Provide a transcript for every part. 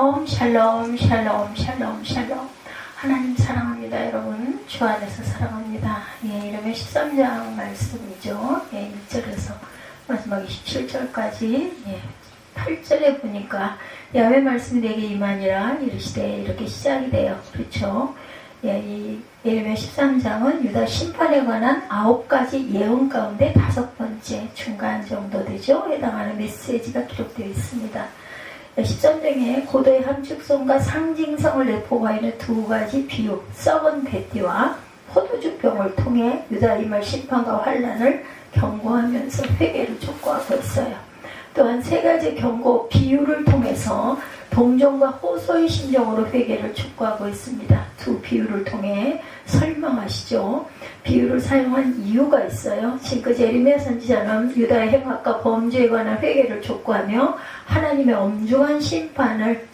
샬롬 샬롬 샬롬 샬롬 샬롬. 하나님 사랑합니다. 여러분 주 안에서 사랑합니다. 예, 이러면 13장 말씀이죠. 예, 1절에서 마지막 27절까지. 예, 8절에 보니까 야훼 말씀이 내게 임하니라 이르시되, 이렇게 시작이 돼요. 그렇죠? 예, 이 예레미야 13장은 유다 심판에 관한 9가지 예언 가운데 5번째 중간 정도 되죠. 해당하는 메시지가 기록되어 있습니다. 13장에 고도의 함축성과 상징성을 내포가 있는 2가지 비유, 썩은 뱃띠와 포도주병을 통해 유다 임할 심판과 환난을 경고하면서 회개를 촉구하고 있어요. 또한 3가지 경고 비유를 통해서 동정과 호소의 심정으로 회개를 촉구하고 있습니다. 2 비유를 통해 설명하시죠. 비유를 사용한 이유가 있어요. 지금까지 예레미야 선지자는 유다의 행악과 범죄에 관한 회개를 촉구하며 하나님의 엄중한 심판을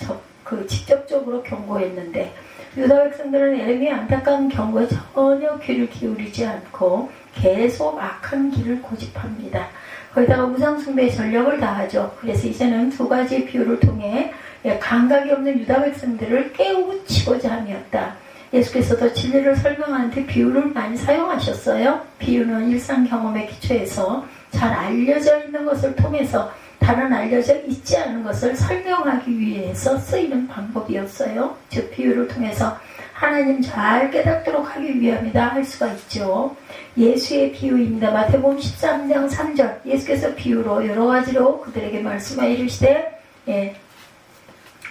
직접적으로 경고했는데, 유다 백성들은 예레미야의 안타까운 경고에 전혀 귀를 기울이지 않고 계속 악한 길을 고집합니다. 거기다가 우상숭배의 전력을 다하죠. 그래서 이제는 2가지 비유를 통해 감각이 없는 유다 백성들을 깨우치고자 함이었다. 예수께서도 진리를 설명하는데 비유를 많이 사용하셨어요. 비유는 일상 경험에 기초해서 잘 알려져 있는 것을 통해서 다른 알려져 있지 않은 것을 설명하기 위해서 쓰이는 방법이었어요. 즉 비유를 통해서 하나님 잘 깨닫도록 하기 위함이다 할 수가 있죠. 예수의 비유입니다. 마태복음 13장 3절, 예수께서 비유로 여러 가지로 그들에게 말씀하 이르시되,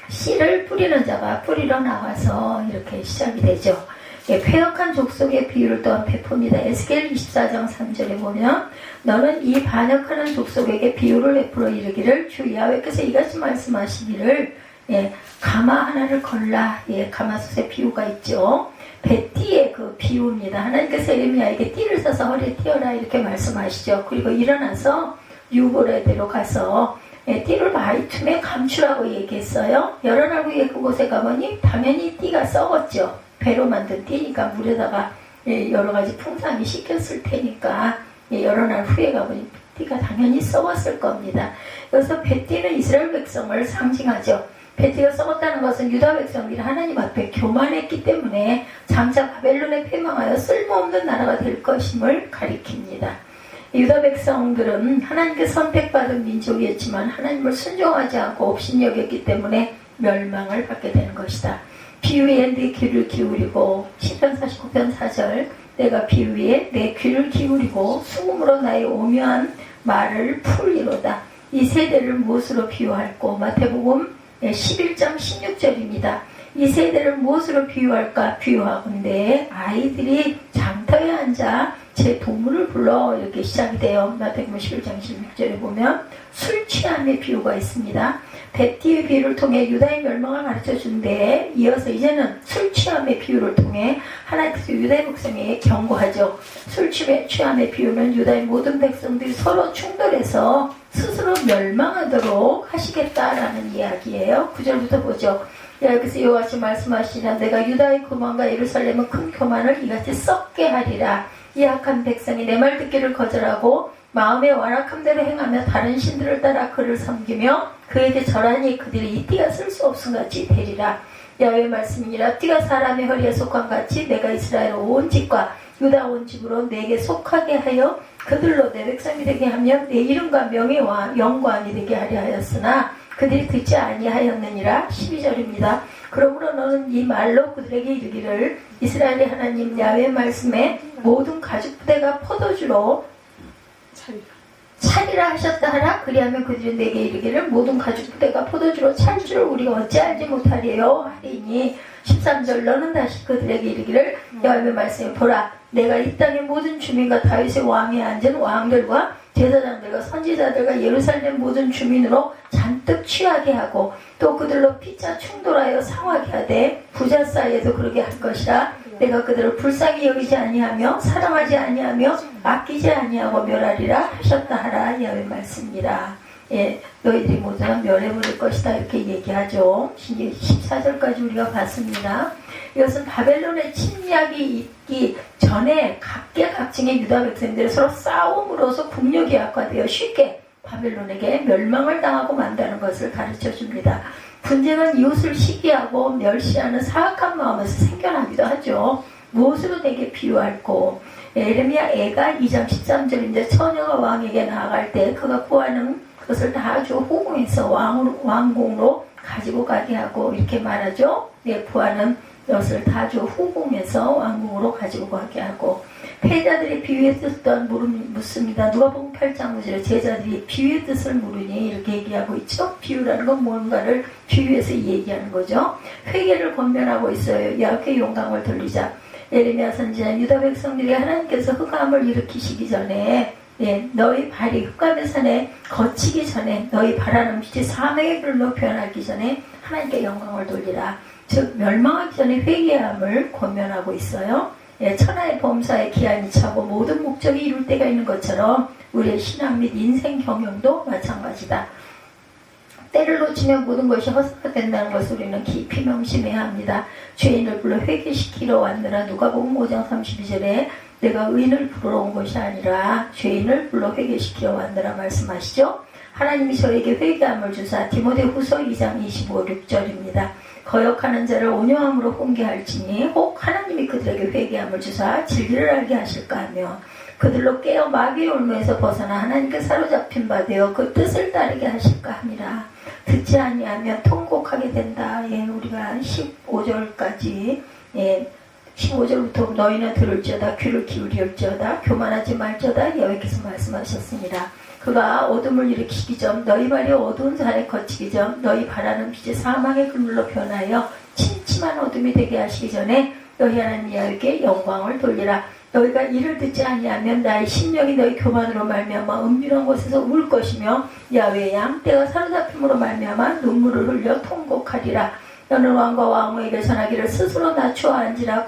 씨를 뿌리는 자가 뿌리러 나와서 이렇게 시작이 되죠. 폐역한 족속의 비유를 또한 베풉니다. 에스겔 24장 3절에 보면, 너는 이 반역하는 족속에게 비유를 베풀어 이르기를, 주 야훼께서 이같이 말씀하시기를, 가마 하나를 걸라. 가마솥의 비유가 있죠. 배띠의 그 비유입니다. 하나님께서 예레미야에게 띠를 써서 허리에 띄어라 이렇게 말씀하시죠. 그리고 일어나서 유브라데로 가서 띠를 바위 틈에 감추라고 얘기했어요. 열어나고 그곳에 가보니 당연히 띠가 썩었죠. 배로 만든 띠니까 물에다가 여러 가지 풍상이 씻겼을 테니까 열어난 후에 가보니 띠가 당연히 썩었을 겁니다. 여기서 배띠는 이스라엘 백성을 상징하죠. 배띠가 썩었다는 것은 유다 백성들이 하나님 앞에 교만했기 때문에 장차 바벨론에 패망하여 쓸모없는 나라가 될 것임을 가리킵니다. 유다 백성들은 하나님께 선택받은 민족이었지만 하나님을 순종하지 않고 업신여겼기 때문에 멸망을 받게 되는 것이다. 비유에 내 귀를 기울이고, 시편 49편 4절, 내가 비유에 내 귀를 기울이고 수금으로 나의 오묘한 말을 풀이로다. 이 세대를 무엇으로 비유할꼬? 마태복음 11장 16절입니다. 이 세대를 무엇으로 비유할까? 비유하건대 아이들이 장터에 앉아 제 동물을 불러 이렇게 시작이 돼요. 마태복음 11장 16절에 보면 술 취함의 비유가 있습니다. 배띠의 비유를 통해 유다의 멸망을 가르쳐 주는데, 이어서 이제는 술 취함의 비유를 통해 하나님께서 유다의 백성에게 경고하죠. 술 취함의 비유는 유다의 모든 백성들이 서로 충돌해서 스스로 멸망하도록 하시겠다라는 이야기예요. 9절부터 보죠. 여기서 이와 같이 말씀하시나, 내가 유다의 교만과 예루살렘은 큰 교만을 이같이 썩게 하리라. 이 악한 백성이 내 말 듣기를 거절하고 마음의 완악함대로 행하며 다른 신들을 따라 그를 섬기며 그에게 절하니 그들이 이 띠가 쓸 수 없음같이 되리라. 야훼의 말씀이니라. 띠가 사람의 허리에 속한 같이 내가 이스라엘 온 집과 유다 온 집으로 내게 속하게 하여 그들로 내 백성이 되게 하며 내 이름과 명예와 영광이 되게 하려 하였으나 그들이 듣지 아니하였느니라. 12절입니다. 그러므로 너는 이 말로 그들에게 이르기를, 이스라엘의 하나님 야훼의 말씀에 모든 가죽 부대가 포도주로 차리라 하셨다 하라. 그리하면 그들이 내게 이르기를, 모든 가죽 부대가 포도주로 찰 줄을 우리가 어찌 알지 못하리요 하리니. 13절, 너는 다시 그들에게 이르기를, 야훼의 말씀에 보라, 내가 이 땅의 모든 주민과 다윗의 왕위에 앉은 왕들과 제사장들과 선지자들과 예루살렘 모든 주민으로 잔뜩 취하게 하고 또 그들로 피차 충돌하여 상하게 하되 부자 사이에도 그러게 할 것이라. 내가 그들을 불쌍히 여기지 아니하며 사랑하지 아니하며 아끼지 아니하고 멸하리라 하셨다 하라. 야훼의 말씀이라. 너희들이 모두 멸해버릴 것이다 이렇게 얘기하죠. 14절까지 우리가 봤습니다. 이것은 바벨론의 침략이 있기 전에 각계각층의 유다 백성들이 서로 싸움으로써 국력이 악화되어 쉽게 바벨론에게 멸망을 당하고 만다는 것을 가르쳐 줍니다. 분쟁은 이웃을 시기하고 멸시하는 사악한 마음에서 생겨나기도 하죠. 무엇으로 내게 비유할꼬? 에레미야 애가 2장 13절인데 처녀가 왕에게 나아갈 때 그가 구하는 것을 다 주 호공해서 왕궁으로 가지고 가게 하고 이렇게 말하죠. 내 구하는 것을 다 주 후궁해서 왕궁으로 가지고 가게 하고 패자들이 비유의 뜻을 또한 묻습니다. 누가복음 8장 9절에 제자들이 비유의 뜻을 물으니 이렇게 얘기하고 있죠. 비유라는 건 뭔가를 비유해서 얘기하는 거죠. 회개를 권면하고 있어요. 야곱의 영광을 돌리자. 예레미야 선지자 유다 백성들이 하나님께서 흑암을 일으키시기 전에 너희 발이 흑암의 산에 거치기 전에 너희 바라는 빛이 사망의 길로 변하기 전에 하나님께 영광을 돌리라. 즉 멸망하기 전에 회개함을 권면하고 있어요. 천하의 범사에 기한이 차고 모든 목적이 이룰 때가 있는 것처럼 우리의 신앙 및 인생 경영도 마찬가지다. 때를 놓치면 모든 것이 헛수가 된다는 것을 우리는 깊이 명심해야 합니다. 죄인을 불러 회개시키러 왔느라 누가복음 5장 32절에 내가 의인을 부르러 온 것이 아니라 죄인을 불러 회개시키러 왔느라 말씀하시죠. 하나님이 저에게 회개함을 주사 디모데후서 2장 25, 6절입니다. 거역하는 자를 온유함으로 훈계할지니 혹 하나님이 그들에게 회개함을 주사 진리를 알게 하실까 하며 그들로 깨어 마귀의 올무에서 벗어나 하나님께 사로잡힌 바 되어 그 뜻을 따르게 하실까 함이라. 듣지 아니하면 통곡하게 된다. 우리가 15절까지 15절부터 너희는 들을지어다 귀를 기울일지어다 교만하지 말지어다 여호와께서 말씀하셨습니다. 그가 어둠을 일으키기 전 너희 발이 어두운 산에 거치기 전 너희 바라는 빛이 사망의 그물로 변하여 침침한 어둠이 되게 하시기 전에 너희 하나님 여호와께 영광을 돌리라. 너희가 이를 듣지 아니하면 나의 심령이 너희 교만으로 말미암아 은밀한 곳에서 울 것이며 야훼의 양떼가 사로잡힘으로 말미암아 눈물을 흘려 통곡하리라. 너는 왕과 왕후에게 전하기를 스스로 낮추어 앉으라.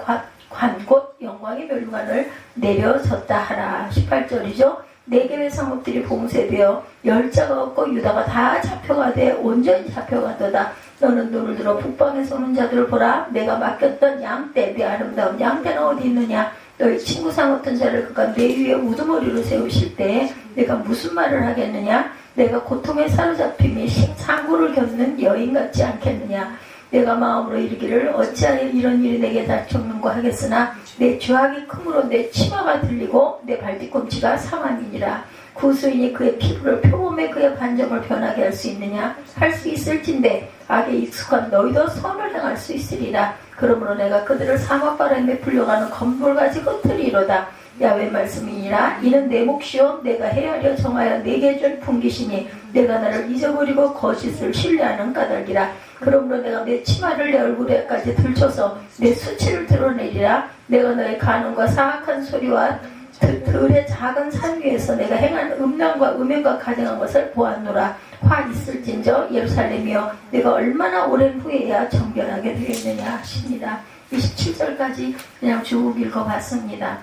관 곧 영광의 멸관을 내려졌다 하라. 18절이죠. 네 개의 성읍들이 봉쇄되어 열자가 없고 유다가 다 잡혀가되 온전히 잡혀가도다. 너는 눈을 들어 북방에서 오는 자들을 보라. 내가 맡겼던 양떼 내 아름다운 양떼는 어디 있느냐. 너희 친구 삼았던 자를 그가 내 위에 우두머리로 세우실 때 내가 무슨 말을 하겠느냐. 내가 고통에 사로잡힘이 상고를 겪는 여인 같지 않겠느냐. 내가 마음으로 이르기를 어찌하여 이런 일이 내게 닥쳤는가 하겠으나 내 죄악이 크므로 내 치마가 들리고 내 발뒤꿈치가 사망이니라. 구수인이 그의 피부를 표범에 그의 반점을 변하게 할 수 있느냐. 할 수 있을진데 악에 익숙한 너희도 선을 행할 수 있으리라. 그러므로 내가 그들을 사막바람에 불려가는 건물같이 흩으리로다. 야훼 말씀이니라. 이는 내 몫이요 내가 헤아려 정하여 내게 준 풍기시니 내가 나를 잊어버리고 거짓을 신뢰하는 까닭이라. 그러므로 내가 내 치마를 내 얼굴에까지 들쳐서 내 수치를 드러내리라. 내가 너의 간음과 사악한 소리와 들의 작은 산 위에서 내가 행한 음란과 음행과 가증한 것을 보았노라. 화 있을진저 예루살렘이여 내가 얼마나 오랜 후에야 정결하게 되겠느냐 하십니다. 27절까지 그냥 쭉 읽어봤습니다.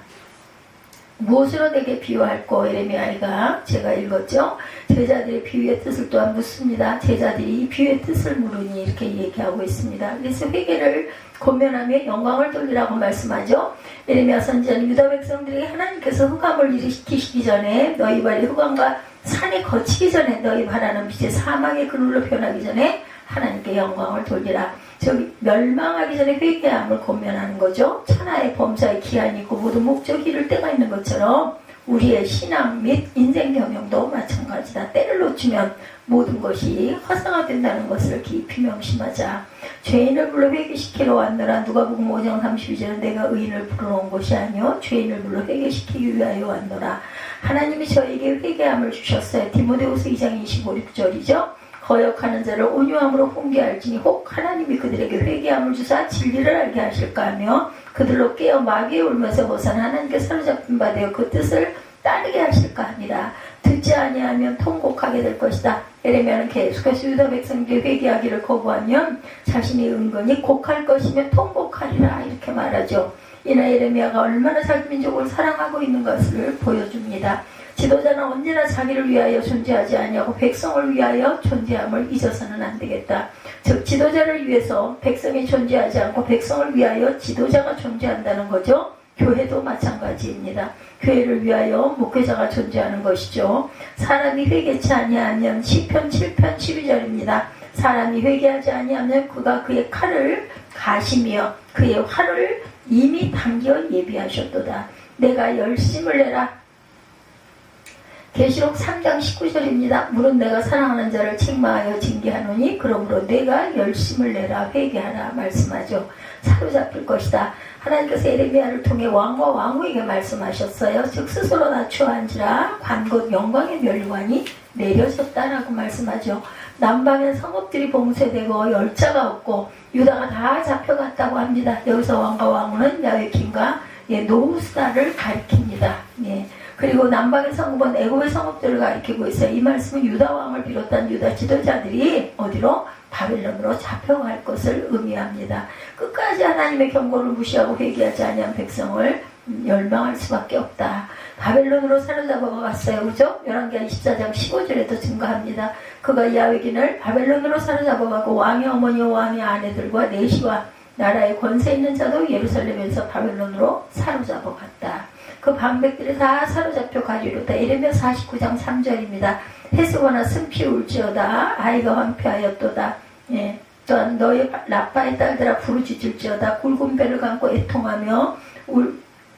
무엇으로 내게 비유할꼬? 예레미야가 제가 읽었죠. 제자들의 비유의 뜻을 또한 묻습니다. 제자들이 이 비유의 뜻을 물으니 이렇게 얘기하고 있습니다. 그래서 회개를 권면하며 영광을 돌리라고 말씀하죠. 예레미야 선지자는 유다 백성들에게 하나님께서 흑암을 일으키시기 전에 너희 발이 흑암과 산에 거치기 전에 너희 바라는 빛이 사망의 그늘로 변하기 전에 하나님께 영광을 돌리라. 즉 멸망하기 전에 회개함을 권면하는 거죠. 천하의 범사에 기한이 있고 모든 목적이 이룰 때가 있는 것처럼 우리의 신앙 및 인생 경영도 마찬가지다. 때를 놓치면 모든 것이 화사가 된다는 것을 깊이 명심하자. 죄인을 불러 회개시키러 왔노라. 누가복음 5장 32절은 내가 의인을 부르러 온 것이 아니요 죄인을 불러 회개시키기 위하여 왔노라. 하나님이 저에게 회개함을 주셨어요. 디모데후서 2장 25, 6절이죠. 거역하는 자를 온유함으로 훈계할지니 혹 하나님이 그들에게 회개함을 주사 진리를 알게 하실까 하며 그들로 깨어 마귀의 울면서 벗어나 하나님께 사로잡힌 바 되어 그 뜻을 따르게 하실까 하니라. 듣지 아니하면 통곡하게 될 것이다. 예레미야는 계속해서 유다 백성들이 회개하기를 거부하면 자신이 은근히 곡할 것이며 통곡하리라 이렇게 말하죠. 이나 예레미야가 얼마나 자기 민족을 사랑하고 있는 것을 보여줍니다. 지도자는 언제나 자기를 위하여 존재하지 아니하고 백성을 위하여 존재함을 잊어서는 안 되겠다. 즉 지도자를 위해서 백성이 존재하지 않고 백성을 위하여 지도자가 존재한다는 거죠. 교회도 마찬가지입니다. 교회를 위하여 목회자가 존재하는 것이죠. 사람이 회개치 아니하면 시편 7편 12절입니다. 사람이 회개하지 아니하면 그가 그의 칼을 가시며 그의 활을 이미 당겨 예비하셨도다. 내가 열심을 내라. 계시록 3장 19절입니다. 물은 내가 사랑하는 자를 책망하여 징계하노니 그러므로 내가 열심을 내라 회개하라 말씀하죠. 사로잡힐 것이다. 하나님께서 에레미야를 통해 왕과 왕후에게 말씀하셨어요. 즉 스스로 낮추어 앉으라 관곧 영광의 멸관이 내려졌다라고 말씀하죠. 남방의 성읍들이 봉쇄되고 열자가 없고 유다가 다 잡혀갔다고 합니다. 여기서 왕과 왕후는 야외킨과 노후스다를 가리킵니다. 예. 그리고 남방의 성읍은 애굽의 성읍들을 가리키고 있어요. 이 말씀은 유다 왕을 비롯한 유다 지도자들이 어디로? 바벨론으로 잡혀갈 것을 의미합니다. 끝까지 하나님의 경고를 무시하고 회개하지 아니한 백성을 멸망할 수밖에 없다. 바벨론으로 사로잡아갔어요. 그죠? 열왕기하 24장 15절에도 증거합니다. 그가 야외긴을 바벨론으로 사로잡아가고 왕의 어머니와 왕의 아내들과 내시와 나라의 권세 있는 자도 예루살렘에서 바벨론으로 사로잡아갔다. 그 방백들이 다 사로잡혀 가리로다. 에레미야 49장 3절입니다. 헤스보나 승피 울지어다. 아이가 황폐하였도다. 예. 또한 너의 라빠의 딸들아 부르짖을지어다. 굵은 배를 감고 애통하며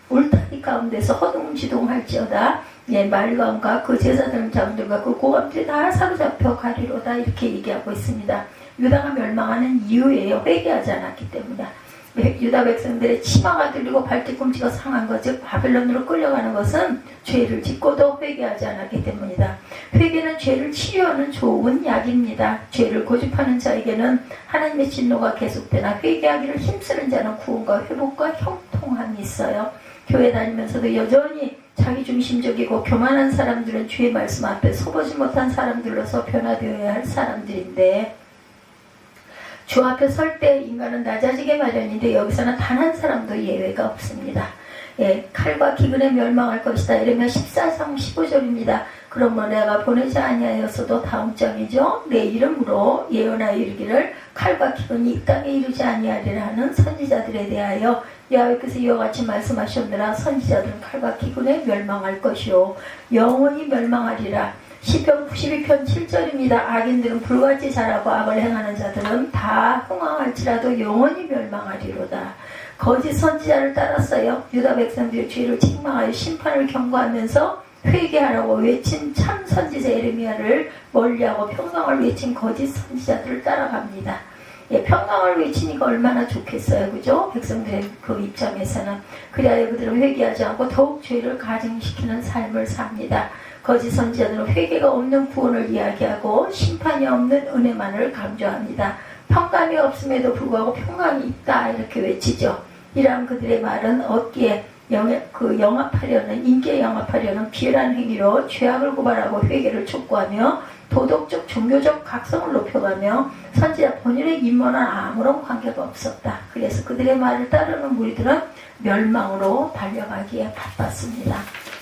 울타리 가운데서 허둥지둥할지어다. 예, 말감과 그 제사장 장들과 그 고감들이 다 사로잡혀 가리로다. 이렇게 얘기하고 있습니다. 유다가 멸망하는 이유예요. 회개하지 않았기 때문이다. 유다 백성들의 치마가 들리고 발뒤꿈치가 상한 것, 즉 바벨론으로 끌려가는 것은 죄를 짓고도 회개하지 않았기 때문이다. 회개는 죄를 치료하는 좋은 약입니다. 죄를 고집하는 자에게는 하나님의 진노가 계속되나 회개하기를 힘쓰는 자는 구원과 회복과 형통함이 있어요. 교회 다니면서도 여전히 자기중심적이고 교만한 사람들은 주의 말씀 앞에 서보지 못한 사람들로서 변화되어야 할 사람들인데 주 앞에 설 때 인간은 낮아지게 마련인데 여기서는 단 한 사람도 예외가 없습니다. 예, 칼과 기근에 멸망할 것이다. 에레미야 14장 15절입니다. 그러므로 내가 보내지 아니하였어도 다음 장이죠. 내 이름으로 예언하여 이르기를 칼과 기근이 이 땅에 이르지 아니하리라 하는 선지자들에 대하여 여호와께서 이와 같이 말씀하셨느라 선지자들은 칼과 기근에 멸망할 것이요 영원히 멸망하리라. 시편 92편 7절입니다. 악인들은 불같이 자라고 악을 행하는 자들은 다 흥황할지라도 영원히 멸망하리로다. 거짓 선지자를 따랐어요. 유다 백성들의 죄를 책망하여 심판을 경고하면서 회개하라고 외친 참 선지자 에레미야를 멀리하고 평강을 외친 거짓 선지자들을 따라갑니다. 예, 평강을 외치니까 얼마나 좋겠어요. 그죠? 백성들의 그 입장에서는. 그리하여 그들은 회개하지 않고 더욱 죄를 가증시키는 삶을 삽니다. 거짓 선지자들은 회개가 없는 구원을 이야기하고 심판이 없는 은혜만을 강조합니다. 평강이 없음에도 불구하고 평강이 있다 이렇게 외치죠. 이러한 그들의 말은 어깨에 영합하려는 인기에 영합하려는 비열한 행위로 죄악을 고발하고 회개를 촉구하며 도덕적 종교적 각성을 높여가며 선지자 본인의 임무는 아무런 관계가 없었다. 그래서 그들의 말을 따르는 무리들은 멸망으로 달려가기에 바빴습니다.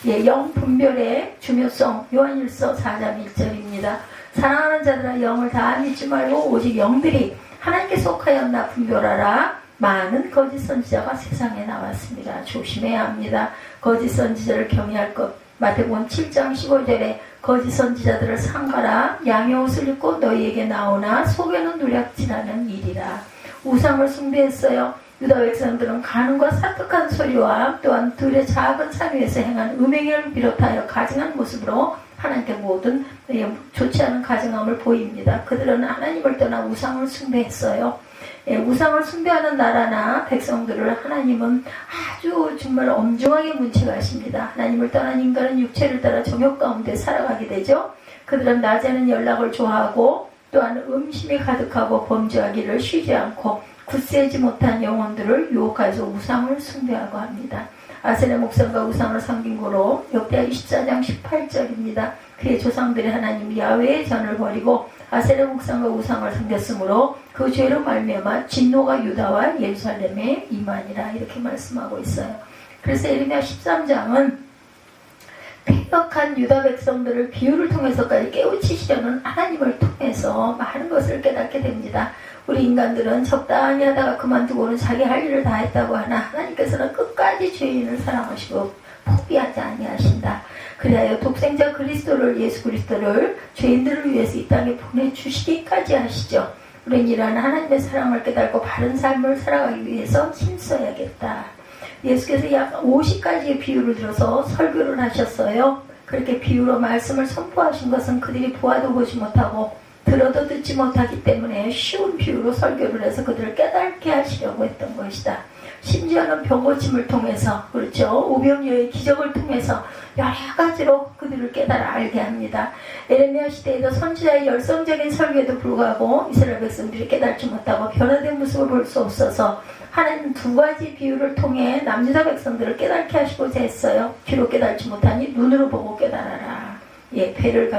예, 영분별의 중요성 요한일서 4장 1절입니다. 사랑하는 자들아 영을 다 믿지 말고 오직 영들이 하나님께 속하였나 분별하라. 많은 거짓 선지자가 세상에 나왔습니다. 조심해야 합니다. 거짓 선지자를 경외할 것. 마태복음 7장 15절에 거짓 선지자들을 삼가라. 양의 옷을 입고 너희에게 나오나 속에는 누략질하는 일이라. 우상을 숭배했어요. 유다 백성들은 간음과 사특한 소리와 또한 들의 작은 산 위에서 행한 음행을 비롯하여 가증한 모습으로 하나님께 모든 좋지 않은 가증함을 보입니다. 그들은 하나님을 떠나 우상을 숭배했어요. 예, 우상을 숭배하는 나라나 백성들을 하나님은 아주 정말 엄중하게 문책하십니다. 하나님을 떠난 인간은 육체를 따라 정욕 가운데 살아가게 되죠. 그들은 낮에는 연락을 좋아하고 또한 음심이 가득하고 범죄하기를 쉬지 않고 굳세지 못한 영혼들을 유혹해서 우상을 숭배하고 합니다. 아세라 목상과 우상을 섬긴 고로 역대하 24장 18절입니다. 그의 조상들이 하나님 야훼의 전을 버리고 아세라 목상과 우상을 섬겼으므로 그 죄로 말미암아 진노가 유다와 예루살렘에 임하니라 이렇게 말씀하고 있어요. 그래서 에레미야 13장은 패역한 유다 백성들을 비유를 통해서까지 깨우치시려는 하나님을 통해서 많은 것을 깨닫게 됩니다. 우리 인간들은 적당히 하다가 그만두고는 자기 할 일을 다 했다고 하나 하나님께서는 끝까지 죄인을 사랑하시고 포기하지 아니하신다. 그리하여 독생자 그리스도를 예수 그리스도를 죄인들을 위해서 이 땅에 보내주시기까지 하시죠. 우리는 이러한 하나님의 사랑을 깨닫고 바른 삶을 살아가기 위해서 힘써야겠다. 예수께서 약 50가지의 비유를 들어서 설교를 하셨어요. 그렇게 비유로 말씀을 선포하신 것은 그들이 보아도 보지 못하고 들어도 듣지 못하기 때문에 쉬운 비유로 설교를 해서 그들을 깨닫게 하시려고 했던 것이다. 심지어는 병고침을 통해서, 그렇죠, 오병이어의 기적을 통해서 여러 가지로 그들을 깨달아 알게 합니다. 에레미야 시대에도 선지자의 열성적인 설교에도 불구하고 이스라엘 백성들이 깨닫지 못하고 변화된 모습을 볼 수 없어서 하나님은 2가지 비유를 통해 남유다 백성들을 깨닫게 하시고자 했어요. 귀로 깨닫지 못하니 눈으로 보고 깨달아라. 예, 배띠를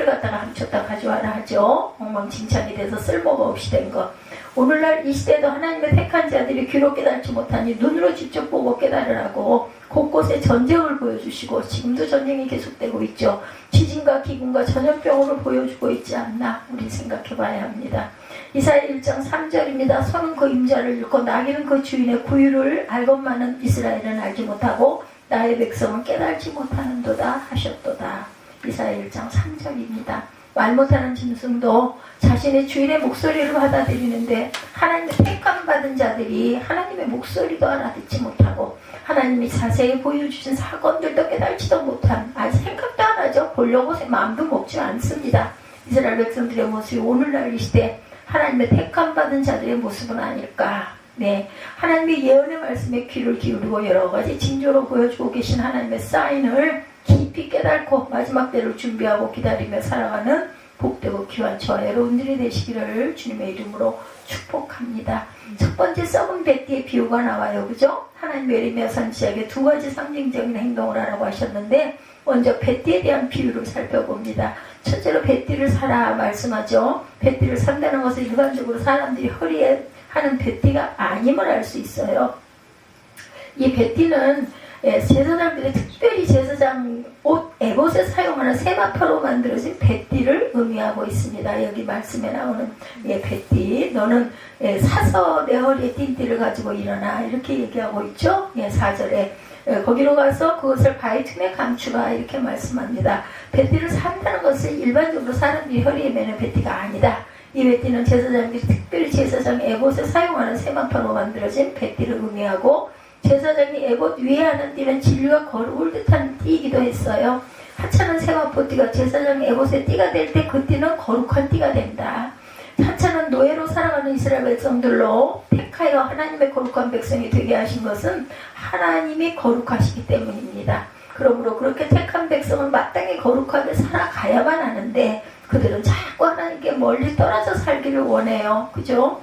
갖다가 함쳤다 가져와라 하죠. 엉망진창이 돼서 쓸모가 없이 된 것. 오늘날 이 시대에도 하나님의 택한 자들이 귀로 깨닫지 못하니 눈으로 직접 보고 깨달으라고 곳곳에 전쟁을 보여주시고 지금도 전쟁이 계속되고 있죠. 지진과 기근과 전염병으로 보여주고 있지 않나 우리 생각해 봐야 합니다. 이사야 1장 3절입니다. 소는 그 임자를 잃고 나귀는 그 주인의 구유를 알건만은 이스라엘은 알지 못하고 나의 백성은 깨달지 못하는도다 하셨도다. 이사야 1장 3절입니다. 말 못하는 짐승도 자신의 주인의 목소리를 받아들이는데 하나님의 택함 받은 자들이 하나님의 목소리도 알아듣지 못하고 하나님이 자세히 보여주신 사건들도 깨달지도 못한, 아직 생각도 안 하죠. 보려고 마음도 먹지 않습니다. 이스라엘 백성들의 모습이 오늘날 이 시대 하나님의 택함 받은 자들의 모습은 아닐까. 네, 하나님의 예언의 말씀에 귀를 기울이고 여러 가지 징조로 보여주고 계신 하나님의 사인을 깊이 깨닫고 마지막 때를 준비하고 기다리며 살아가는 복되고 귀한 저와 여러분들이 되시기를 주님의 이름으로 축복합니다. 첫 번째 썩은 배띠의 비유가 나와요. 그죠? 하나님 에레미야 선지자에게 2가지 상징적인 행동을 하라고 하셨는데 먼저 배띠에 대한 비유를 살펴봅니다. 첫째로 배띠를 사라 말씀하죠. 배띠를 산다는 것은 일반적으로 사람들이 허리에 하는 배띠가 아님을 알 수 있어요. 이 배띠는 제사장들이 특별히 제사장 옷, 에봇에 사용하는 세마포로 만들어진 배띠를 의미하고 있습니다. 여기 말씀에 나오는 배띠, 너는 사서 내 허리에 띈 띠를 가지고 일어나, 이렇게 얘기하고 있죠. 4절에 거기로 가서 그것을 바위 틈에 감추라, 이렇게 말씀합니다. 배띠를 산다는 것은 일반적으로 사람들이 허리에 매는 배띠가 아니다. 이 배띠는 제사장들이 특별히 제사장 에봇에 사용하는 세마포로 만들어진 배띠를 의미하고, 제사장이 에봇 위에 하는 띠는 진리와 거룩을 뜻하는 띠이기도 했어요. 하찮은 세마포 띠가 제사장 에봇의 띠가 될 때 그 띠는 거룩한 띠가 된다. 하찮은 노예로 살아가는 이스라엘 백성들로 택하여 하나님의 거룩한 백성이 되게 하신 것은 하나님이 거룩하시기 때문입니다. 그러므로 그렇게 택한 백성은 마땅히 거룩하게 살아가야만 하는데 그들은 자꾸 하나님께 멀리 떨어져 살기를 원해요. 그죠?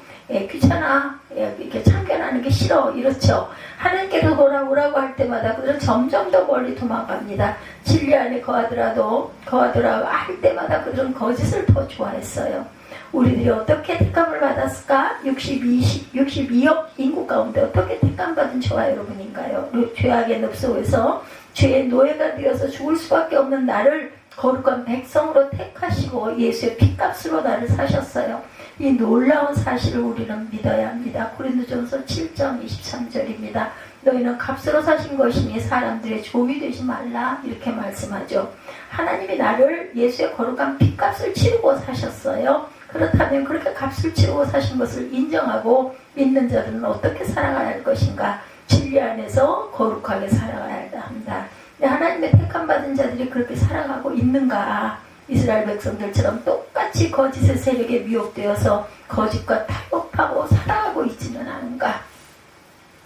귀찮아, 이렇게 참견하는 게 싫어, 이렇죠. 하나님께로 돌아오라고 할 때마다 그들은 점점 더 멀리 도망갑니다. 진리 안에 거하더라도 할 때마다 그들은 거짓을 더 좋아했어요. 우리들이 어떻게 택함을 받았을까? 62억 인구 가운데 어떻게 택함받은 저와 여러분인가요? 죄악의 늪속에서 죄의 노예가 되어서 죽을 수밖에 없는 나를 거룩한 백성으로 택하시고 예수의 피값으로 나를 사셨어요. 이 놀라운 사실을 우리는 믿어야 합니다. 고린도전서 7장 23절입니다. 너희는 값으로 사신 것이니 사람들의 조비 되지 말라, 이렇게 말씀하죠. 하나님이 나를 예수의 거룩한 피값을 치르고 사셨어요. 그렇다면 그렇게 값을 치르고 사신 것을 인정하고 믿는 자들은 어떻게 살아가야 할 것인가? 진리 안에서 거룩하게 살아가야 한다. 하나님의 택함 받은 자들이 그렇게 살아가고 있는가? 이스라엘 백성들처럼 똑같이 거짓의 세력에 미혹되어서 거짓과 타협하고 살아가고 있지는 않은가?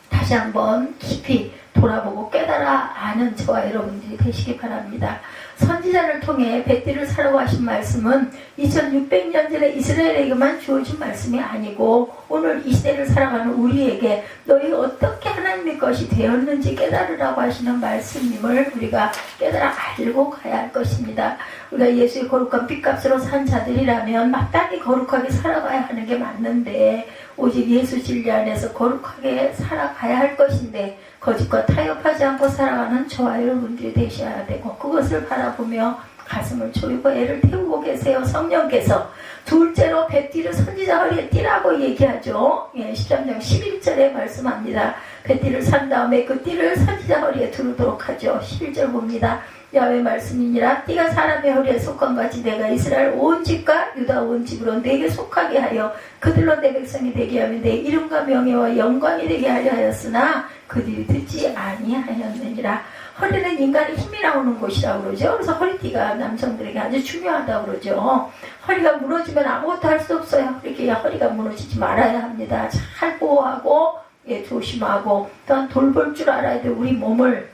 다시 한번 깊이 돌아보고 깨달아 아는 저와 여러분들이 되시기 바랍니다. 선지자를 통해 배띠를 사라고 하신 말씀은 2600년 전에 이스라엘에게만 주어진 말씀이 아니고 오늘 이 시대를 살아가는 우리에게 너희 어떻게 하나님의 것이 되었는지 깨달으라고 하시는 말씀임을 우리가 깨달아 알고 가야 할 것입니다. 우리가 예수의 거룩한 핏값으로 산 자들이라면 마땅히 거룩하게 살아가야 하는 게 맞는데 오직 예수 진리 안에서 거룩하게 살아가야 할 것인데 거짓과 타협하지 않고 살아가는 저와 여러분들이 되셔야 되고 그것을 바라보며 가슴을 졸이고 애를 태우고 계세요. 성령께서 둘째로 뱃띠를 선지자 허리에 띠라고 얘기하죠. 13장 11절에 말씀합니다. 뱃띠를 산 다음에 그 띠를 선지자 허리에 두르도록 하죠. 11절 봅니다. 야훼 말씀이니라. 띠가 사람의 허리에 속한 같이 내가 이스라엘 온 집과 유다 온 집으로 내게 속하게 하여 그들로 내 백성이 되게 하며 내 이름과 명예와 영광이 되게 하려 하였으나 그들이 듣지 아니하였느니라. 허리는 인간의 힘이 나오는 곳이라고 그러죠. 그래서 허리띠가 남성들에게 아주 중요하다고 그러죠. 허리가 무너지면 아무것도 할 수 없어요. 그렇게 허리가 무너지지 말아야 합니다. 잘 보호하고 조심하고 또한 돌볼 줄 알아야 돼. 우리 몸을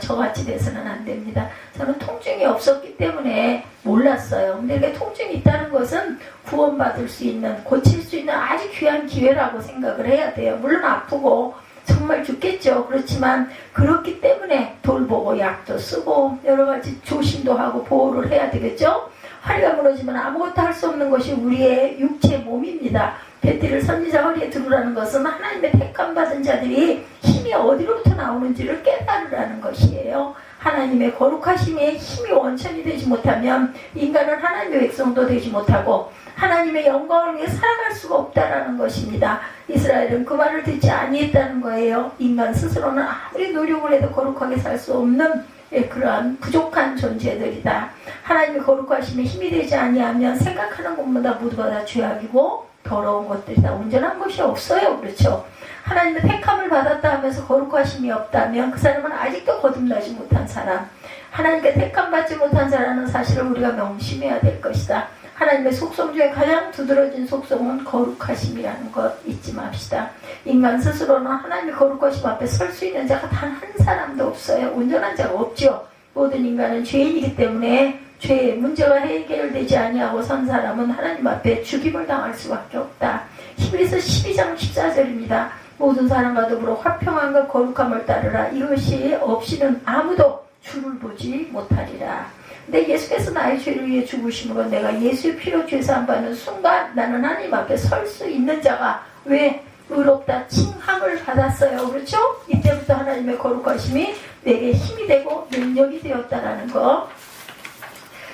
저같이 돼서는 안 됩니다. 저는 통증이 없었기 때문에 몰랐어요. 근데 이렇게 통증이 있다는 것은 구원받을 수 있는, 고칠 수 있는 아주 귀한 기회라고 생각을 해야 돼요. 물론 아프고 정말 죽겠죠. 그렇지만 그렇기 때문에 돌보고 약도 쓰고 여러 가지 조심도 하고 보호를 해야 되겠죠. 허리가 무너지면 아무것도 할 수 없는 것이 우리의 육체 몸입니다. 뱃띠를 선지자 허리에 두르라는 것은 하나님의 택함받은 자들이 힘이 어디로부터 나오는지를 깨달으라는 것이에요. 하나님의 거룩하심에 힘이 원천이 되지 못하면 인간은 하나님의 백성도 되지 못하고 하나님의 영광을 위해 살아갈 수가 없다라는 것입니다. 이스라엘은 그 말을 듣지 아니했다는 거예요. 인간 스스로는 아무리 노력을 해도 거룩하게 살 수 없는 그러한 부족한 존재들이다. 하나님의 거룩하심에 힘이 되지 아니하면 생각하는 것보다 모두가 다 죄악이고 더러운 것들이다. 온전한 것이 없어요. 그렇죠? 하나님의 택함을 받았다 하면서 거룩하심이 없다면 그 사람은 아직도 거듭나지 못한 사람, 하나님께 택함받지 못한 자라는 사실을 우리가 명심해야 될 것이다. 하나님의 속성 중에 가장 두드러진 속성은 거룩하심이라는 것 잊지 맙시다. 인간 스스로는 하나님의 거룩하심 앞에 설 수 있는 자가 단 한 사람도 없어요. 온전한 자가 없죠. 모든 인간은 죄인이기 때문에 죄의 문제가 해결되지 아니하고 선 사람은 하나님 앞에 죽임을 당할 수밖에 없다. 히브리서 12장 14절입니다. 모든 사람과 더불어 화평함과 거룩함을 따르라. 이것이 없이는 아무도 주를 보지 못하리라. 근데 예수께서 나의 죄를 위해 죽으심으로 내가 예수의 피로 죄사함 받는 순간 나는 하나님 앞에 설 수 있는 자가 왜 의롭다 칭함을 받았어요. 그렇죠? 이때부터 하나님의 거룩하심이 내게 힘이 되고 능력이 되었다라는 거.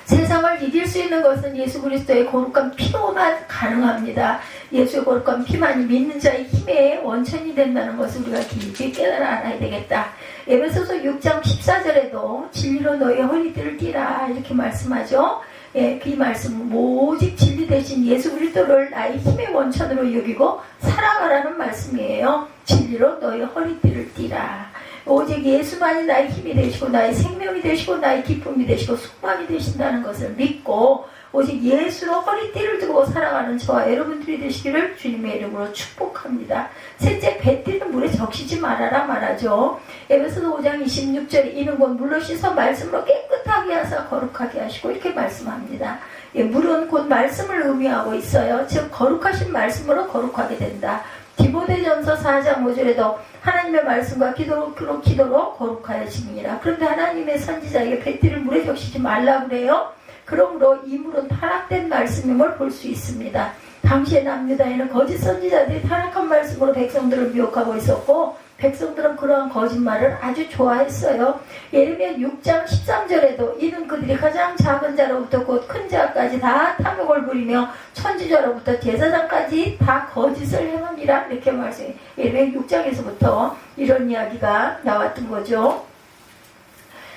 세상을 이길 수 있는 것은 예수 그리스도의 거룩한 피로만 가능합니다. 예수의 거룩한 피만이 믿는 자의 힘의 원천이 된다는 것을 우리가 깊이 깨달아 알아야 되겠다. 에베소서 6장 14절에도 진리로 너의 허리띠를 띠라 이렇게 말씀하죠. 그 말씀은 오직 진리 대신 예수 그리스도를 나의 힘의 원천으로 여기고 살아가라는 말씀이에요. 진리로 너의 허리띠를 띠라. 오직 예수만이 나의 힘이 되시고 나의 생명이 되시고 나의 기쁨이 되시고 소망이 되신다는 것을 믿고 오직 예수로 허리띠를 두고 살아가는 저와 여러분들이 되시기를 주님의 이름으로 축복합니다. 셋째, 뱃띠는 물에 적시지 말아라 말하죠. 에베소서 5장 26절에 이는 곧 물로 씻어 말씀으로 깨끗하게 하사 거룩하게 하시고 이렇게 말씀합니다. 물은 곧 말씀을 의미하고 있어요. 즉 거룩하신 말씀으로 거룩하게 된다. 디모데전서 4장 5절에도 하나님의 말씀과 기도로 거룩하여지니라. 그런데 하나님의 선지자에게 뱃띠를 물에 적시지 말라 그래요. 그러므로 이 물은 타락된 말씀임을 볼 수 있습니다. 당시의 남유다에는 거짓 선지자들이 타락한 말씀으로 백성들을 미혹하고 있었고 백성들은 그러한 거짓말을 아주 좋아했어요. 예레미야 6장 13절에도 이는 그들이 가장 작은 자로부터 곧 큰 자까지 다 탐욕을 부리며 천지자로부터 제사장까지 다 거짓을 행함이라 이렇게 말씀해요. 예레미야 6장에서부터 이런 이야기가 나왔던 거죠.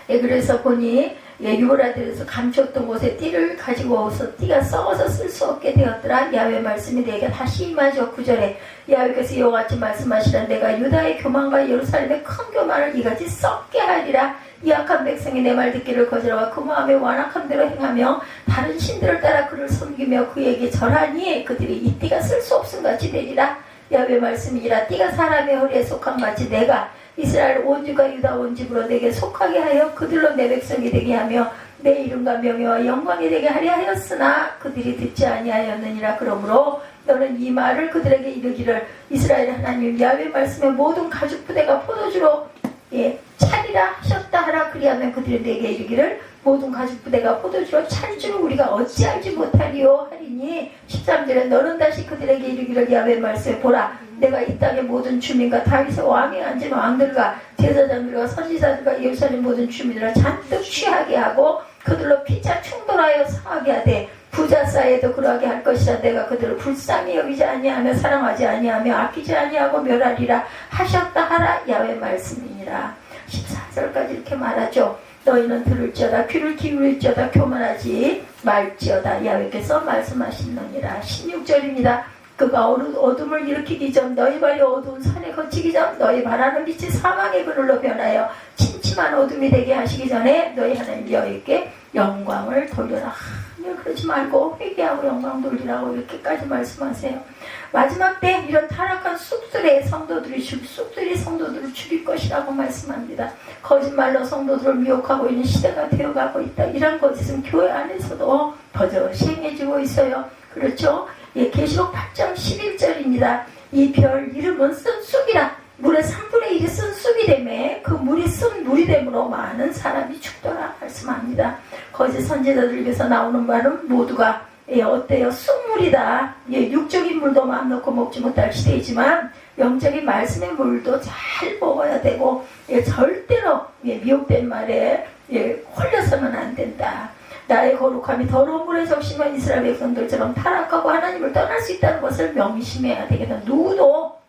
그래서 보니 유월아들에서 감추었던 곳에 띠를 가지고 와서 띠가 썩어서 쓸 수 없게 되었더라. 야훼 말씀이 내게 다시 임하죠. 9절에 야훼께서 이와 같이 말씀하시라. 내가 유다의 교만과 예루살렘의 큰 교만을 이같이 썩게 하리라. 이 악한 백성이 내 말 듣기를 거절하고 그 마음에 완악함대로 행하며 다른 신들을 따라 그를 섬기며 그에게 절하니 그들이 이 띠가 쓸 수 없음 같이 되리라. 야훼 말씀이라. 띠가 사람의 허리에 속한 같이 내가 이스라엘 온 집과 유다 온 집으로 내게 속하게 하여 그들로 내 백성이 되게 하며 내 이름과 명예와 영광이 되게 하려 하였으나 그들이 듣지 아니하였느니라. 그러므로 너는 이 말을 그들에게 이르기를 이스라엘 하나님 야훼 말씀에 모든 가죽 부대가 포도주로 차리라 하셨다 하라. 그리하면 그들이 내게 이르기를 모든 가죽 부대가 포도주로 찰 줄 우리가 어찌 알지 못하리요 하리니 13절에 너는 다시 그들에게 이르기를 야훼 말씀에 보라 내가 이 땅의 모든 주민과 다윗의 왕에 앉은 왕들과 제사장들과 선지자들과 예루살렘 모든 주민들을 잔뜩 취하게 하고 그들로 피차 충돌하여 상하게 하되 부자 사이에도 그러하게 할 것이라. 내가 그들을 불쌍히 여기지 아니하며 사랑하지 아니하며 아끼지 아니하고 멸하리라 하셨다 하라 야훼 말씀이니라. 14절까지 이렇게 말하죠. 너희는 들을지어다 귀를 기울일지어다 교만하지 말지어다 야훼께서 말씀하시느니라. 16절입니다. 그가 어둠을 일으키기 전 너희 발이 어두운 산에 거치기 전 너희 바라는 빛이 사망의 그늘로 변하여 침침한 어둠이 되게 하시기 전에 너희 하나님 여호와께 영광을 돌려라. 그러지 말고 회개하고 영광 돌리라고 이렇게까지 말씀하세요. 마지막 때 이런 타락한 쑥들의 성도들이 성도들을 죽일 것이라고 말씀합니다. 거짓말로 성도들을 미혹하고 있는 시대가 되어가고 있다. 이런 거짓은 교회 안에서도 버젓이 행해지고 있어요. 그렇죠? 예, 계시록 8장 11절입니다. 이 별 이름은 쓴 쑥이라. 물의 3분의 1이 쓴 쑥이 되매 그 물이 쓴 물이 됨으로 많은 사람이 죽더라 말씀합니다. 거짓 선지자들에게서 나오는 말은 모두가 어때요? 쑥물이다. 육적인 물도 마음 놓고 먹지 못할 시대이지만 영적인 말씀의 물도 잘 먹어야 되고 절대로 미혹된 말에 홀려서는 안 된다. 나의 거룩함이 더러운 물에 적시면 이스라엘 백성들처럼 타락하고 하나님을 떠날 수 있다는 것을 명심해야 되겠다. 누구도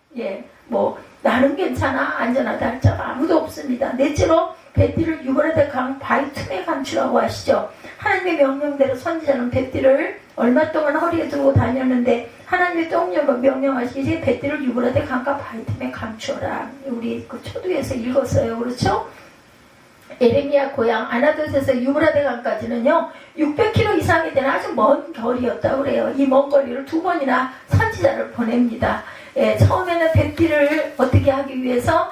나는 괜찮아 안전하다 할 자가 아무도 없습니다. 넷째로 뱃띠를 유월의 강 바위 틈에 감추라고 하시죠. 하나님의 명령대로 선지자는 뱃띠를 얼마 동안 허리에 두고 다녔는데 하나님의 명령하시기에 뱃띠를 유월의 강과 바위 틈에 감추어라. 우리 그 초두에서 읽었어요. 그렇죠? 에레미야 고향 아나돗에서 유브라데 강까지는요 600km 이상이 되는 아주 먼 거리였다고 그래요. 이 먼 거리를 2번이나 선지자를 보냅니다. 처음에는 뱃띠를 어떻게 하기 위해서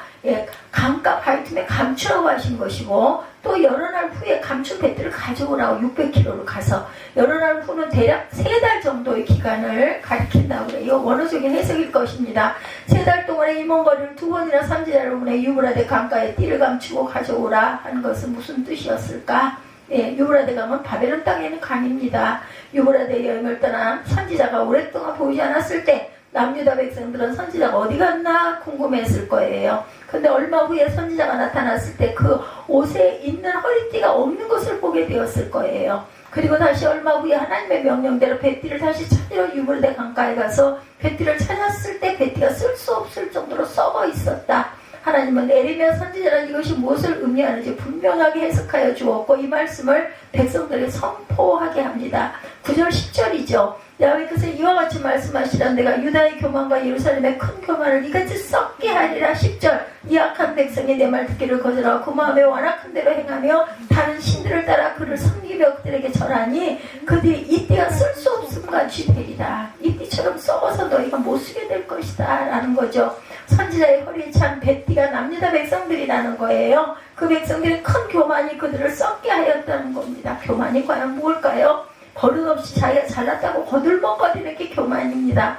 강가 바위 틈에 감추라고 하신 것이고 또 여러 날 후에 감춘 뱃띠를 가져오라고 600km를 가서 여러 날 후는 대략 3달 정도의 기간을 가리킨다고 그래요. 원어적인 해석일 것입니다. 3달 동안의 이 먼 거리를 2번이나 선지자를 보내 유브라데 강가에 띠를 감추고 가져오라 하는 것은 무슨 뜻이었을까? 유브라데 강은 바벨론 땅에 있는 강입니다. 유브라데 여행을 떠난 선지자가 오랫동안 보이지 않았을 때 남유다 백성들은 선지자가 어디 갔나 궁금했을 거예요. 근데 얼마 후에 선지자가 나타났을 때 그 옷에 있는 허리띠가 없는 것을 보게 되었을 거예요. 그리고 다시 얼마 후에 하나님의 명령대로 뱃띠를 다시 찾으러 유브라데 강가에 가서 뱃띠를 찾았을 때 뱃띠가 쓸 수 없을 정도로 썩어 있었다. 하나님은 에레미야 선지자는 이것이 무엇을 의미하는지 분명하게 해석하여 주었고 이 말씀을 백성들에게 선포하게 합니다. 9절 10절이죠. 야훼께서 이와 같이 말씀하시라. 내가 유다의 교만과 예루살렘의 큰 교만을 이같이 썩게 하리라. 10절 이 악한 백성이 내 말 듣기를 거절하고 그 마음에 완악한 대로 행하며 다른 신들을 따라 그를 섬기며 그들에게 절하니 그들이 이 띠가 쓸 수 없음같이 되리라. 이 띠처럼 썩어서 너희가 못 쓰게 될 것이다 라는 거죠. 선지자의 허리에 찬 뱃띠가 남유다 백성들이라는 거예요. 그 백성들의 큰 교만이 그들을 썩게 하였다는 겁니다. 교만이 과연 무엇일까요? 버릇없이 자기가 잘났다고 거들먹거리는 게 교만입니다.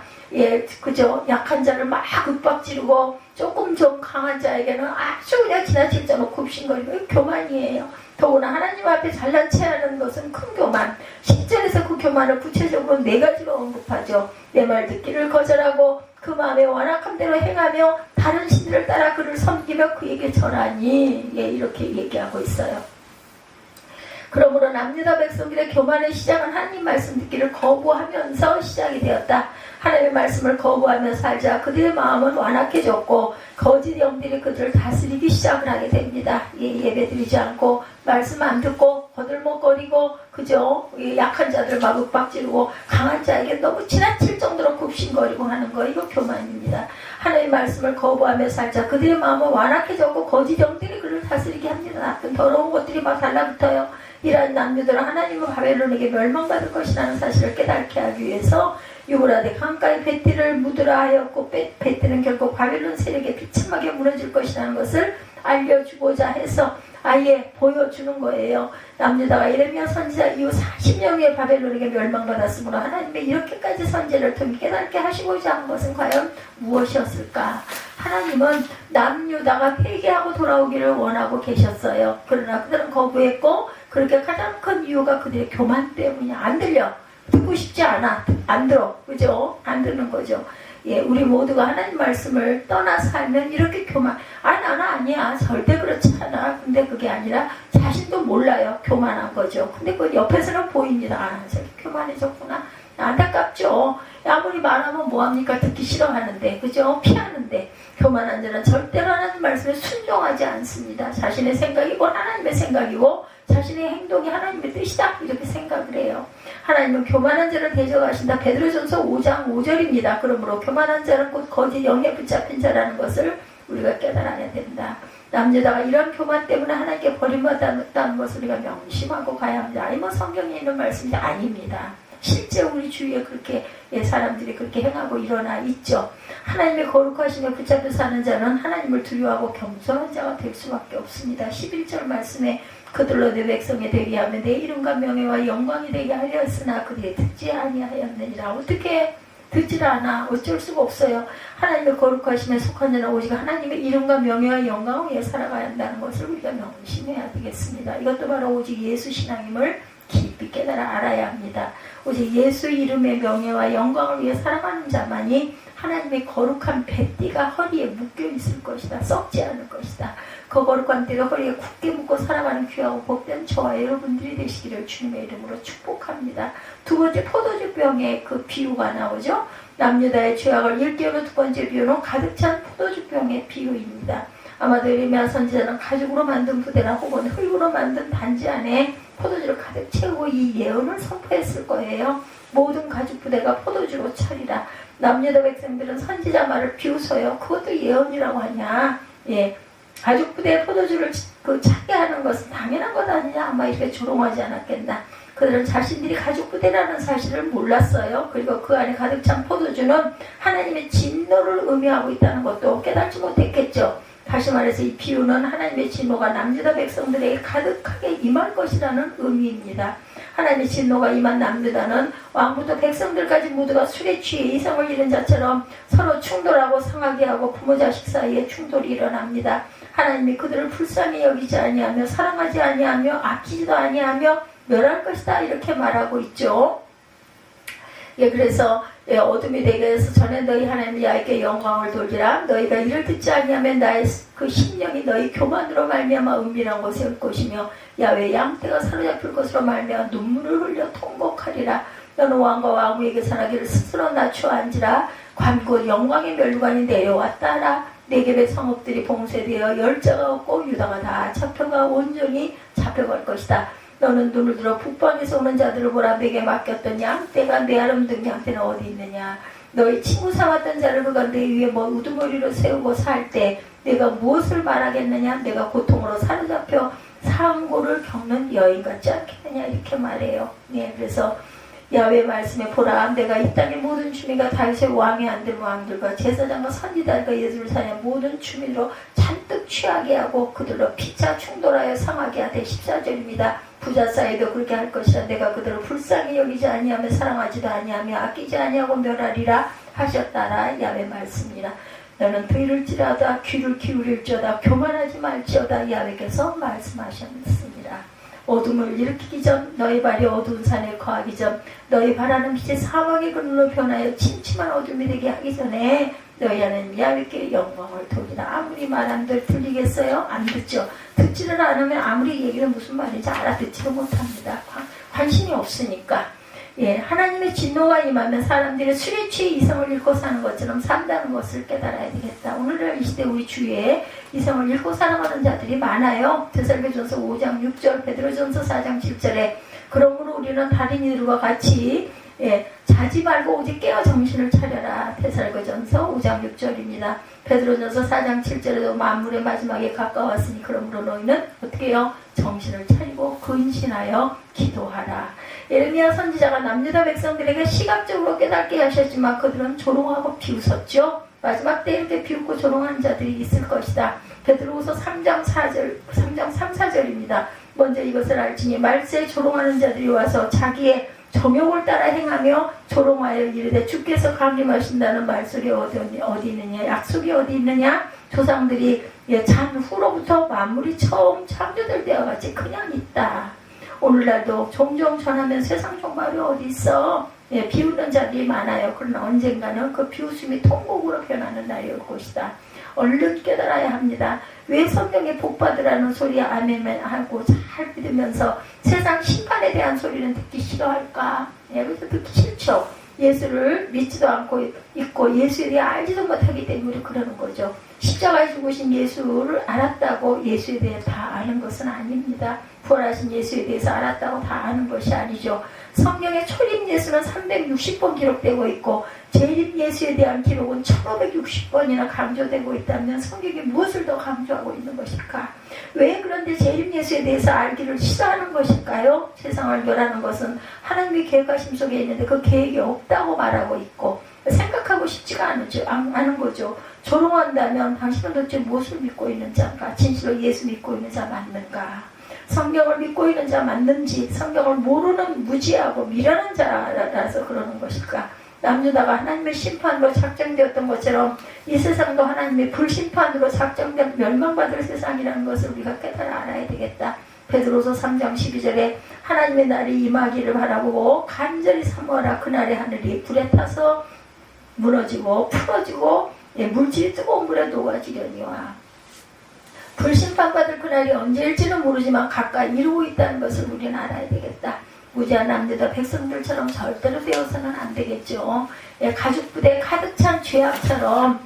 그죠? 약한 자를 막 윽박지르고 조금 좀 강한 자에게는 아주 그냥 지나칠 정도로 굽신거리고 교만이에요. 더구나 하나님 앞에 잘난 체하는 것은 큰 교만. 10절에서 그 교만을 구체적으로 4가지로 언급하죠. 내 말 듣기를 거절하고 그 마음에 완악한 대로 행하며 다른 신들을 따라 그를 섬기며 그에게 절하니 이렇게 얘기하고 있어요. 그러므로 남유다 백성들의 교만의 시작은 하나님 말씀 듣기를 거부하면서 시작이 되었다. 하나님의 말씀을 거부하며 살자 그들의 마음은 완악해졌고 거짓 영들이 그들을 다스리기 시작을 하게 됩니다. 예배드리지 않고 말씀 안 듣고 거들먹거리고 그죠? 약한 자들 막 윽박지르고 강한 자에게 너무 지나칠 정도로 굽신거리고 하는 거 이거 교만입니다. 하나님의 말씀을 거부하며 살자 그들의 마음은 완악해졌고 거짓 영들이 그들을 다스리게 합니다. 나쁜 더러운 것들이 막 달라붙어요. 이러한 남유들은 하나님은 바벨론에게 멸망받을 것이라는 사실을 깨닫게 하기 위해서 유브라데 강가에 뱃띠를 묻으라 하였고 뱃띠는 결국 바벨론 세력에 비참하게 무너질 것이라는 것을 알려주고자 해서 아예 보여주는 거예요. 남유다가 예레미야 선지자 이후 40년 후에 바벨론에게 멸망받았으므로 하나님의 이렇게까지 선지를 통해 깨닫게 하시고자 한 것은 과연 무엇이었을까? 하나님은 남유다가 회개하고 돌아오기를 원하고 계셨어요. 그러나 그들은 거부했고 그렇게 가장 큰 이유가 그들의 교만 때문이야. 안 들려. 듣고 싶지 않아. 안 들어. 그죠? 안 듣는 거죠. 예, 우리 모두가 하나님 말씀을 떠나 살면 이렇게 교만, 나는 아니야. 절대 그렇지 않아. 근데 그게 아니라 자신도 몰라요. 교만한 거죠. 근데 그 옆에서는 보입니다. 저기 교만해졌구나. 안타깝죠. 아무리 말하면 뭐합니까? 듣기 싫어하는데, 그죠? 피하는데. 교만한 자는 절대로 하나님 말씀에 순종하지 않습니다. 자신의 생각이고 하나님의 생각이고 자신의 행동이 하나님의 뜻이다. 이렇게 생각을 해요. 하나님은 교만한 자를 대적하신다. 베드로전서 5장 5절입니다. 그러므로 교만한 자는 곧 거짓 영에 붙잡힌 자라는 것을 우리가 깨달아야 된다. 남자다가 이런 교만 때문에 하나님께 버림받았다는 것을 우리가 명심하고 가야 합니다. 아니 뭐 성경에 있는 말씀이 아닙니다. 실제 우리 주위에 그렇게 사람들이 그렇게 행하고 일어나 있죠. 하나님의 거룩하심에 붙잡혀 사는 자는 하나님을 두려워하고 겸손한 자가 될 수밖에 없습니다. 11절 말씀에 그들로 내 백성이 되게 하며 내 이름과 명예와 영광이 되게 하였으나 그들이 듣지 아니하였느니라. 어떻게 듣질 않아? 어쩔 수가 없어요. 하나님의 거룩하심에 속한 자는 오직 하나님의 이름과 명예와 영광을 위해 살아가야 한다는 것을 우리가 명심해야 되겠습니다. 이것도 바로 오직 예수 신앙임을 깊이 깨달아 알아야 합니다. 오직 예수 이름의 명예와 영광을 위해 살아가는 자만이 하나님의 거룩한 뱃띠가 허리에 묶여 있을 것이다. 썩지 않을 것이다. 그 거룩한 띠가 허리에 굳게 묶고 살아가는 귀하고 복된 저와 여러분들이 되시기를 주님의 이름으로 축복합니다. 두 번째 포도주병의 그 비유가 나오죠. 남유다의 죄악을 일깨우는 두 번째 비유는 가득 찬 포도주병의 비유입니다. 아마도 예레미야 선지자는 가죽으로 만든 부대나 혹은 흙으로 만든 단지 안에 포도주를 가득 채우고 이 예언을 선포했을 거예요. 모든 가죽 부대가 포도주로 차리라. 남유다 백성들은 선지자 말을 비웃어요. 그것도 예언이라고 하냐. 예, 가죽 부대에 포도주를 차게 하는 것은 당연한 것 아니냐. 아마 이렇게 조롱하지 않았겠나. 그들은 자신들이 가죽 부대라는 사실을 몰랐어요. 그리고 그 안에 가득 찬 포도주는 하나님의 진노를 의미하고 있다는 것도 깨닫지 못했겠죠. 다시 말해서 이 비유는 하나님의 진노가 남유다 백성들에게 가득하게 임할 것이라는 의미입니다. 하나님의 진노가 임한 남유다는 왕부터 백성들까지 모두가 술에 취해 이성을 잃은 자처럼 서로 충돌하고 상하게 하고 부모 자식 사이에 충돌이 일어납니다. 하나님이 그들을 불쌍히 여기지 아니하며 사랑하지 아니하며 아끼지도 아니하며 멸할 것이다 이렇게 말하고 있죠. 예, 그래서 어둠이 되게 해서 전에 너희 하나님 야훼께 영광을 돌리라. 너희가 이를 듣지 아니하면 나의 그 심령이 너희 교만으로 말미암아 은밀한 곳에 올 것이며 야훼 양떼가 사로잡힐 것으로 말미암아 눈물을 흘려 통곡하리라. 너는 왕과 왕후에게 전하기를 스스로 낮추어 앉으라. 관곧 영광의 멸관이 내려왔다라. 네겝의 성읍들이 봉쇄되어 열자가 없고 유다가 다 잡혀가 온전히 잡혀갈 것이다. 너는 눈을 들어 북방에서 오는 자들을 보라. 내게 맡겼던 양떼가 내 아름든 양떼는 어디 있느냐. 너희 친구 삼았던 자를 그가 내 위에 우두머리로 세우고 살 때 내가 무엇을 말하겠느냐. 내가 고통으로 사로잡혀 상고를 겪는 여인 같지 않겠느냐 이렇게 말해요. 네, 그래서 야훼 말씀에 보라. 내가 이 땅의 모든 주민과 다윗의 왕의 안들 왕들과 제사장과 선지자들과 예루살렘 모든 주민으로 잔뜩 취하게 하고 그들로 피차 충돌하여 상하게 하되 14절입니다. 부자 사이도 그렇게 할 것이라. 내가 그들을 불쌍히 여기지 아니하며 사랑하지도 아니하며 아끼지 아니하고 멸하리라 하셨다라. 야훼 말씀이라. 너는 들을지라도 귀를 기울일지어다 교만하지 말지어다. 야훼께서 말씀하셨습니다. 어둠을 일으키기 전 너희 발이 어두운 산에 거하기 전 너희 바라는 빛이 사막의 그늘로 변하여 침침한 어둠이 되게 하기 전에 너희 하나님 야훼께 영광을 돌리라. 아무리 말한들 들리겠어요? 안 듣죠. 듣지를 않으면 아무리 얘기는 무슨 말인지 알아듣지도 못합니다. 관심이 없으니까. 예, 하나님의 진노가 임하면 사람들이 술에 취해 이성을 잃고 사는 것처럼 산다는 것을 깨달아야 되겠다. 오늘날 이 시대 우리 주위에 이성을 잃고 살아가는 자들이 많아요. 데살로니가전서 5장 6절, 베드로전서 4장 7절에 그러므로 우리는 다른 이들과 같이 자지 말고 오직 깨어 정신을 차려라. 데살로니가전서 5장 6절입니다. 베드로전서 4장 7절에도 만물의 마지막에 가까웠으니 그러므로 너희는 어떻게 해요? 정신을 차리고 근신하여 기도하라. 예레미야 선지자가 남유다 백성들에게 시각적으로 깨닫게 하셨지만 그들은 조롱하고 비웃었죠. 마지막 때 이렇게 비웃고 조롱하는 자들이 있을 것이다. 베드로후서 3장 3, 4절입니다. 먼저 이것을 알지니 말세에 조롱하는 자들이 와서 자기의 정욕을 따라 행하며 조롱하여 이르되 주께서 강림하신다는 말소리 어디 있느냐. 약속이 어디 있느냐. 조상들이 잔 후로부터 만물이 처음 창조될 때와 같이 그냥 있다. 오늘날도 종종 전하면 세상 종말이 어디 있어. 예, 비웃는 자들이 많아요. 그러나 언젠가는 그 비웃음이 통곡으로 변하는 날이 올 것이다. 얼른 깨달아야 합니다. 왜 성경에 복 받으라는 소리에 아멘만 하고 잘 믿으면서 세상 심판에 대한 소리는 듣기 싫어할까? 예, 그래서 듣기 싫죠. 예수를 믿지도 않고 있고 예수에 대해 알지도 못하기 때문에 그러는 거죠. 십자가에 죽으신 예수를 알았다고 예수에 대해 다 아는 것은 아닙니다. 부활하신 예수에 대해서 알았다고 다 아는 것이 아니죠. 성경의 초림 예수는 360번 기록되고 있고 재림 예수에 대한 기록은 1560번이나 강조되고 있다면 성경이 무엇을 더 강조하고 있는 것일까? 왜 그런데 재림 예수에 대해서 알기를 싫어하는 것일까요? 세상을 멸하는 것은 하나님의 계획하심 속에 있는데 그 계획이 없다고 말하고 있고 생각하고 싶지가 않은 거죠. 조롱한다면 당신은 도대체 무엇을 믿고 있는 자인가? 진실로 예수 믿고 있는 자 맞는가? 성경을 믿고 있는 자 맞는지, 성경을 모르는 무지하고 미련한 자라서 그러는 것일까? 남유다가 하나님의 심판으로 작정되었던 것처럼 이 세상도 하나님의 불심판으로 작정된 멸망받을 세상이라는 것을 우리가 깨달아 알아야 되겠다. 베드로서 3장 12절에 하나님의 날이 임하기를 바라보고 간절히 사모하라. 그날의 하늘이 불에 타서 무너지고 풀어지고 물질이 뜨거운 물에 녹아지려니와. 불심판받을 그날이 언제일지는 모르지만 가까이 이루고 있다는 것을 우리는 알아야 되겠다. 무지한 남들과 백성들처럼 절대로 되어서는 안 되겠죠. 가죽부대 가득 찬 죄악처럼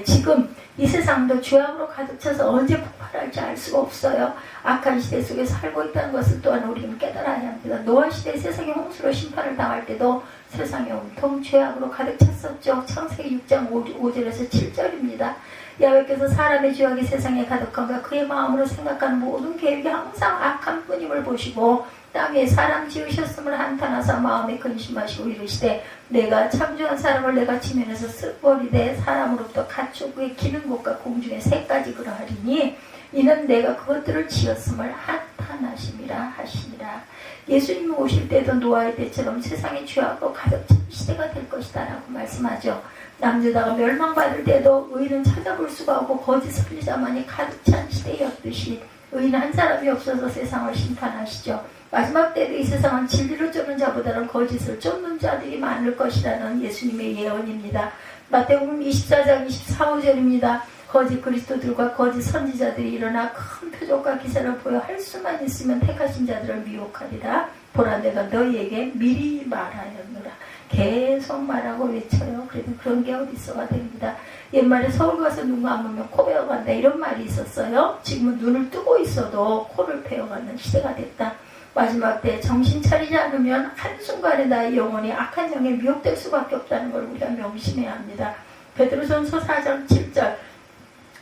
지금 이 세상도 죄악으로 가득 차서 언제 폭발할지 알 수가 없어요. 악한 시대 속에 살고 있다는 것을 또한 우리는 깨달아야 합니다. 노아 시대 세상의 홍수로 심판을 당할 때도 세상이 온통 죄악으로 가득 찼었죠. 창세기 6장 5절에서 7절입니다. 야훼께서 사람의 죄악이 세상에 가득한가 그의 마음으로 생각하는 모든 계획이 항상 악한 뿐임을 보시고 땅 위에 사람 지으셨음을 한탄하사 마음에 근심하시고 이르시되 내가 창조한 사람을 내가 지면에서 쓱버리되 사람으로부터 가축의 기는 곳과 공중의 새까지 그러하리니 이는 내가 그것들을 지었음을 한탄하심이라 하시니라. 예수님이 오실 때도 노아의 때처럼 세상의 죄악으로 가득 찬 시대가 될 것이다 라고 말씀하죠. 남유다가 멸망받을 때도 의인은 찾아볼 수가 없고 거짓 선지자만이 가득 찬 시대였듯이 의인 한 사람이 없어서 세상을 심판하시죠. 마지막 때도 이 세상은 진리를 쫓는 자보다는 거짓을 쫓는 자들이 많을 것이라는 예수님의 예언입니다. 마태복음 24장 24절입니다. 거짓 그리스도들과 거짓 선지자들이 일어나 큰 표적과 기사를 보여 할 수만 있으면 택하신 자들을 미혹하리라. 보라 내가 너희에게 미리 말하였노라. 계속 말하고 외쳐요. 그래도 그런 게 어디 있어가 됩니다. 옛말에 서울 가서 눈 감으면 코 베어간다 이런 말이 있었어요. 지금은 눈을 뜨고 있어도 코를 베어가는 시대가 됐다. 마지막 때 정신 차리지 않으면 한순간에 나의 영혼이 악한 영에 미혹될 수밖에 없다는 걸 우리가 명심해야 합니다. 베드로전서 4장 7절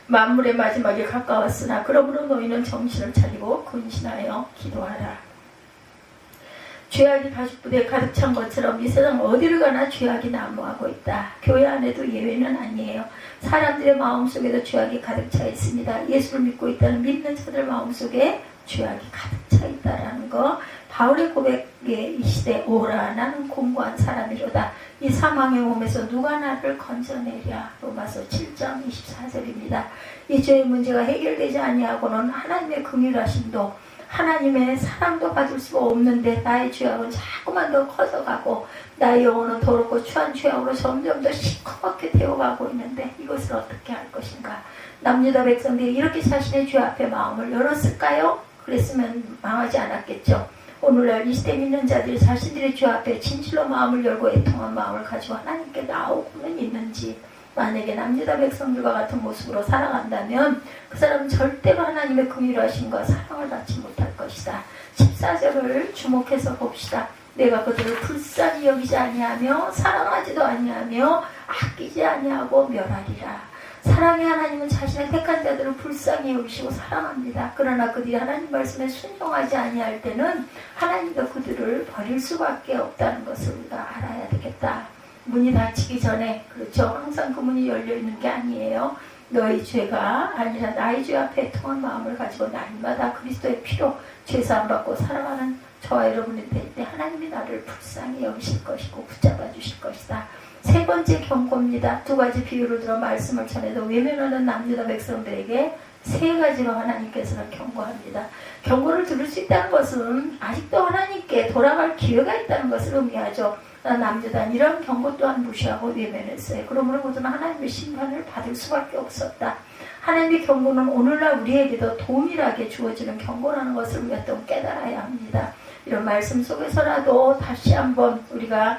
만물의 마지막이 가까웠으나 그러므로 너희는 정신을 차리고 근신하여 기도하라. 죄악이 가죽부대에 가득 찬 것처럼 이 세상 어디를 가나 죄악이 난무하고 있다. 교회 안에도 예외는 아니에요. 사람들의 마음속에도 죄악이 가득 차 있습니다. 예수를 믿고 있다는 믿는 자들 마음속에 죄악이 가득 차 있다라는 거. 바울의 고백에 이 시대 오라 나는 공고한 사람이로다. 이 사망의 몸에서 누가 나를 건져내랴. 로마서 7장 24절입니다. 이 죄의 문제가 해결되지 아니하고는 하나님의 긍휼하심도 하나님의 사랑도 받을 수가 없는데 나의 죄악은 자꾸만 더 커져가고 나의 영혼은 더럽고 추한 죄악으로 점점 더 시커멓게 되어가고 있는데 이것을 어떻게 할 것인가. 남유다 백성들이 이렇게 자신의 죄 앞에 마음을 열었을까요? 그랬으면 망하지 않았겠죠. 오늘날 이 시대 믿는 자들이 자신들의 죄 앞에 진실로 마음을 열고 애통한 마음을 가지고 하나님께 나오고는 있는지. 만약에 남유다 백성들과 같은 모습으로 살아간다면 그 사람은 절대로 하나님의 긍휼하심과 사랑을 받지 못할 것이다. 14절을 주목해서 봅시다. 내가 그들을 불쌍히 여기지 아니하며 사랑하지도 아니하며 아끼지 아니하고 멸하리라. 사랑의 하나님은 자신의 택한 자들을 불쌍히 여기시고 사랑합니다. 그러나 그들이 하나님 말씀에 순종하지 아니할 때는 하나님도 그들을 버릴 수밖에 없다는 것을 우리가 알아야 되겠다. 문이 닫히기 전에, 그렇죠, 항상 그 문이 열려있는 게 아니에요. 너희 죄가 아니라 나의 죄 앞에 통한 마음을 가지고 날마다 그리스도의 피로 죄사함 받고 살아가는 저와 여러분이 될 때 하나님이 나를 불쌍히 여기실 것이고 붙잡아 주실 것이다. 세 번째 경고입니다. 두 가지 비유를 들어 말씀을 전해도 외면하는 남유다 백성들에게 세 가지로 하나님께서는 경고합니다. 경고를 들을 수 있다는 것은 아직도 하나님께 돌아갈 기회가 있다는 것을 의미하죠. 남유다는 이런 경고 또한 무시하고 외면했어요. 그러므로 모두는 하나님의 심판을 받을 수밖에 없었다. 하나님의 경고는 오늘날 우리에게도 동일하게 주어지는 경고라는 것을 우리가 또 깨달아야 합니다. 이런 말씀 속에서라도 다시 한번 우리가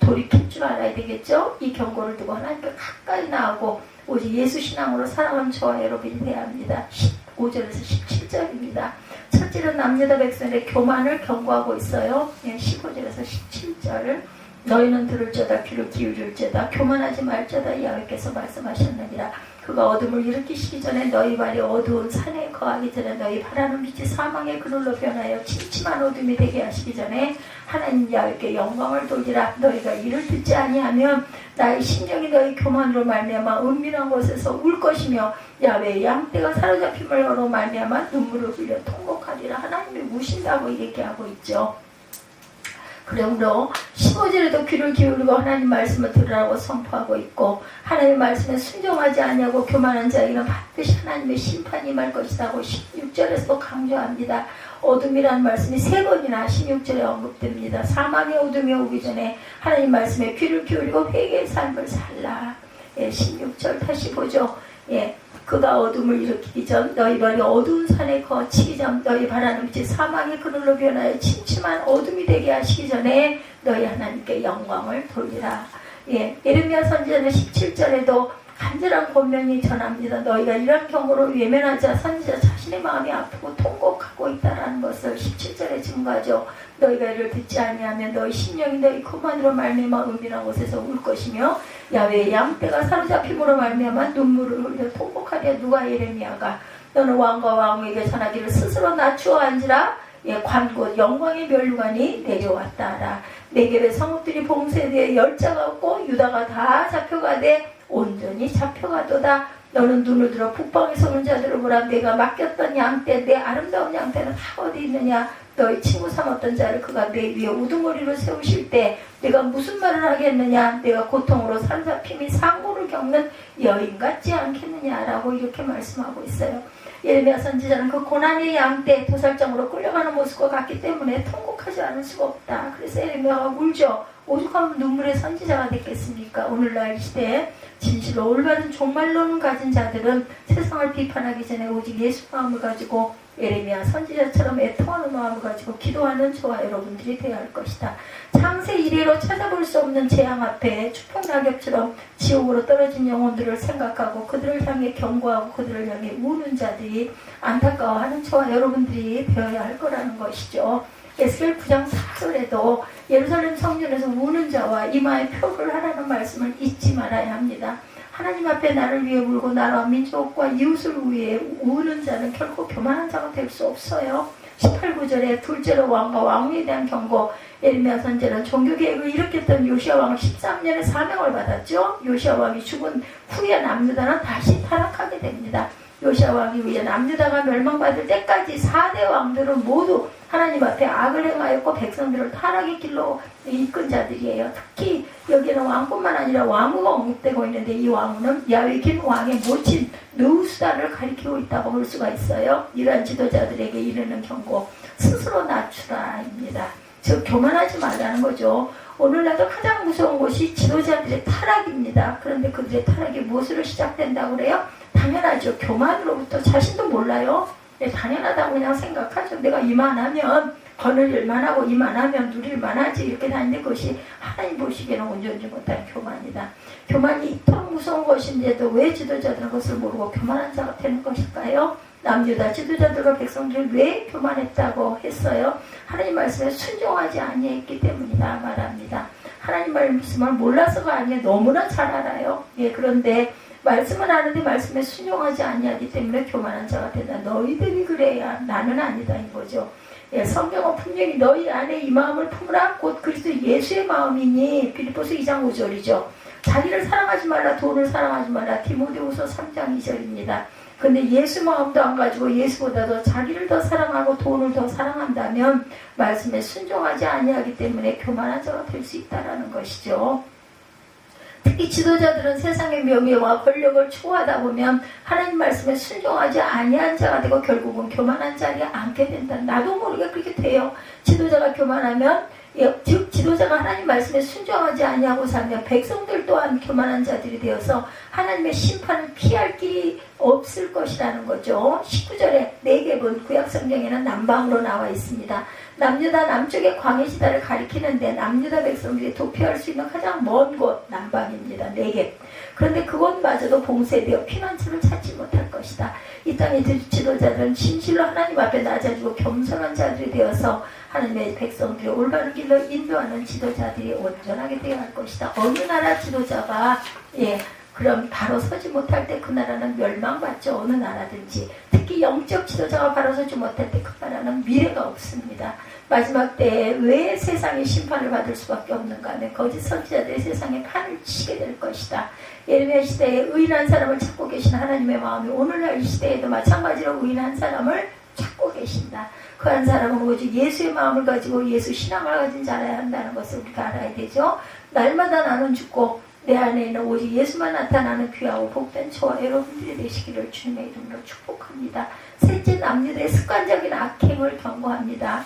돌이킬 줄 알아야 되겠죠. 이 경고를 두고 하나님께 가까이 나오고 오직 예수 신앙으로 살아온 저와 여러분이 되어야 합니다. 15절에서 17절입니다. 첫째는 남유다 백성의 교만을 경고하고 있어요. 15절에서 17절. 너희는 들을지어다 귀를 기울일지어다 교만하지 말지어다 야훼께서 말씀하셨느니라. 그가 어둠을 일으키시기 전에 너희 발이 어두운 산에 거하기 전에 너희 바라는 빛이 사망의 그늘로 변하여 침침한 어둠이 되게 하시기 전에 하나님 야훼께 영광을 돌리라. 너희가 이를 듣지 아니하면 나의 심령이 너희 교만으로 말미암아 은밀한 곳에서 울 것이며 야훼의 양떼가 사로잡힘으로 말미암아 눈물을 흘려 통곡하리라. 하나님이 우신다고 얘기하고 있죠. 그러므로 15절에도 귀를 기울이고 하나님 말씀을 들으라고 선포하고 있고 하나님 말씀에 순종하지 아니하고 교만한 자에게는 반드시 하나님의 심판이 임할 것이라고 16절에서도 강조합니다. 어둠이라는 말씀이 3번이나 16절에 언급됩니다. 사망의 어둠이 오기 전에 하나님 말씀에 귀를 기울이고 회개의 삶을 살라. 16절 다시 보죠. 그가 어둠을 일으키기 전 너희 발이 어두운 산에 거치기 전 너희 바라는 빛이 사망의 그늘로 변하여 침침한 어둠이 되게 하시기 전에 너희 하나님께 영광을 돌리라. 예레미야 선지자는 17절에도 간절한 권면이 전합니다. 너희가 이런 경고로 외면하자 선지자 자신의 마음이 아프고 통곡하고 있다는 것을 17절에 증거하죠. 너희가 이를 듣지 아니하면 너희 심령이 너희 교만으로 말미암아 은밀한 곳에서 울 것이며 야훼의 양떼가 사로잡힘으로 말미암아 눈물을 흘려 통곡하랴. 누가 예레미야가 너는 왕과 왕후에게 전하기를 스스로 낮추어 앉으라. 관곧 영광의 멸류관이 내려왔다라. 네겝의 성읍들이 봉쇄되어 열자가 없고 유다가 다 잡혀가되 온전히 잡혀가도다. 너는 눈을 들어 북방에서 온 자들을 보라. 내가 맡겼던 양떼 내 아름다운 양떼는 다 어디 있느냐. 너희 친구 삼았던 자를 그가 내 위에 우두머리로 세우실 때 내가 무슨 말을 하겠느냐. 내가 고통으로 사로잡힘이 상고를 겪는 여인 같지 않겠느냐라고 이렇게 말씀하고 있어요. 예레미야 선지자는 그 고난의 양떼 도살장으로 끌려가는 모습과 같기 때문에 통곡하지 않을 수가 없다. 그래서 예레미야가 울죠. 오죽하면 눈물의 선지자가 됐겠습니까? 오늘날 이 시대에 진실로 올바른 종말론을 가진 자들은 세상을 비판하기 전에 오직 예수 마음을 가지고 예레미야 선지자처럼 애통하는 마음을 가지고 기도하는 저와 여러분들이 되어야 할 것이다. 창세 이래로 찾아볼 수 없는 재앙 앞에 추풍 낙엽처럼 지옥으로 떨어진 영혼들을 생각하고 그들을 향해 경고하고 그들을 향해 우는 자들이 안타까워하는 저와 여러분들이 되어야 할 거라는 것이죠. 에스겔 9장 4절에도 예루살렘 성전에서 우는 자와 이마에 표를 하라는 말씀을 잊지 말아야 합니다. 하나님 앞에 나를 위해 울고 나라와 민족과 이웃을 위해 우는 자는 결코 교만한 자가 될 수 없어요. 18, 9절에 둘째로 왕과 왕후에 대한 경고. 예레미야 선지자는 종교개혁을 일으켰던 요시야 왕은 13년에 사명을 받았죠. 요시야 왕이 죽은 후에 남유다는 다시 타락하게 됩니다. 요시야 왕이 위에 남유다가 멸망받을 때까지 4대 왕들은 모두 하나님 앞에 악을 행하였고 백성들을 타락의 길로 이끈 자들이에요. 특히 여기는 왕뿐만 아니라 왕후가 언급되고 있는데 이 왕후는 야훼긴 왕의 모친 느우수다를 가리키고 있다고 볼 수가 있어요. 이러한 지도자들에게 이르는 경고, 스스로 낮추라입니다. 즉 교만하지 말라는 거죠. 오늘날도 가장 무서운 것이 지도자들의 타락입니다. 그런데 그들의 타락이 무엇으로 시작된다고 그래요? 당연하죠. 교만으로부터. 자신도 몰라요. 당연하다고 그냥 생각하죠. 내가 이만하면 거늘 일만 하고 이만하면 누릴만 하지 이렇게 다니는 것이 하나님 보시기에는 온전히 못한 교만이다. 교만이 이토록 무서운 것인데도 왜 지도자들은 그것을 모르고 교만한 자가 되는 것일까요? 남유다 지도자들과 백성들이 왜 교만했다고 했어요? 하나님 말씀에 순종하지 아니했기 때문이다 말합니다. 하나님 말씀을 몰라서가 아니에요. 너무나 잘 알아요. 그런데 말씀은 아는데 말씀에 순종하지 아니하기 때문에 교만한 자가 된다. 너희들이 그래야 나는 아니다 이거죠. 성경은 분명히 너희 안에 이 마음을 품으라 곧 그리스도 예수의 마음이니 빌립보서 2장 5절이죠. 자기를 사랑하지 말라 돈을 사랑하지 말라 디모데후서 3장 2절입니다. 근데 예수 마음도 안 가지고 예수보다도 자기를 더 사랑하고 돈을 더 사랑한다면 말씀에 순종하지 아니하기 때문에 교만한 자가 될 수 있다는 것이죠. 특히 지도자들은 세상의 명예와 권력을 추구하다 보면 하나님 말씀에 순종하지 아니한 자가 되고 결국은 교만한 자리에 앉게 된다. 나도 모르게 그렇게 돼요. 지도자가 교만하면 즉 지도자가 하나님 말씀에 순종하지 아니하고 살며 백성들 또한 교만한 자들이 되어서 하나님의 심판을 피할 길이 없을 것이라는 거죠. 19절에 네겝은 구약성경에는 남방으로 나와 있습니다. 남유다 남쪽의 광해지다를 가리키는데 남유다 백성들이 도피할 수 있는 가장 먼 곳 남방입니다. 네겝. 그런데 그곳마저도 봉쇄되어 피난처를 찾지 못할 것이다. 이 땅의 지도자들은 진실로 하나님 앞에 낮아지고 겸손한 자들이 되어서 하나님의 백성들이 올바른 길로 인도하는 지도자들이 온전하게 되어야 할 것이다. 어느 나라 지도자가 그럼 바로 서지 못할 때 그 나라는 멸망받죠. 어느 나라든지. 특히 영적 지도자가 바로 서지 못할 때 그 나라는 미래가 없습니다. 마지막 때에 왜 세상의 심판을 받을 수밖에 없는가 하면 거짓 선지자들이 세상에 판을 치게 될 것이다. 예레미야 시대에 의인한 사람을 찾고 계신 하나님의 마음이 오늘날 이 시대에도 마찬가지로 의인한 사람을 찾고 계신다. 그 한 사람은 오직 예수의 마음을 가지고 예수 신앙을 가진 자라야 한다는 것을 우리가 알아야 되죠. 날마다 나는 죽고 내 안에 있는 오직 예수만 나타나는 귀하고 복된 저와 여러분들이 되시기를 주님의 이름으로 축복합니다. 셋째, 남유다의 습관적인 악행을 경고합니다.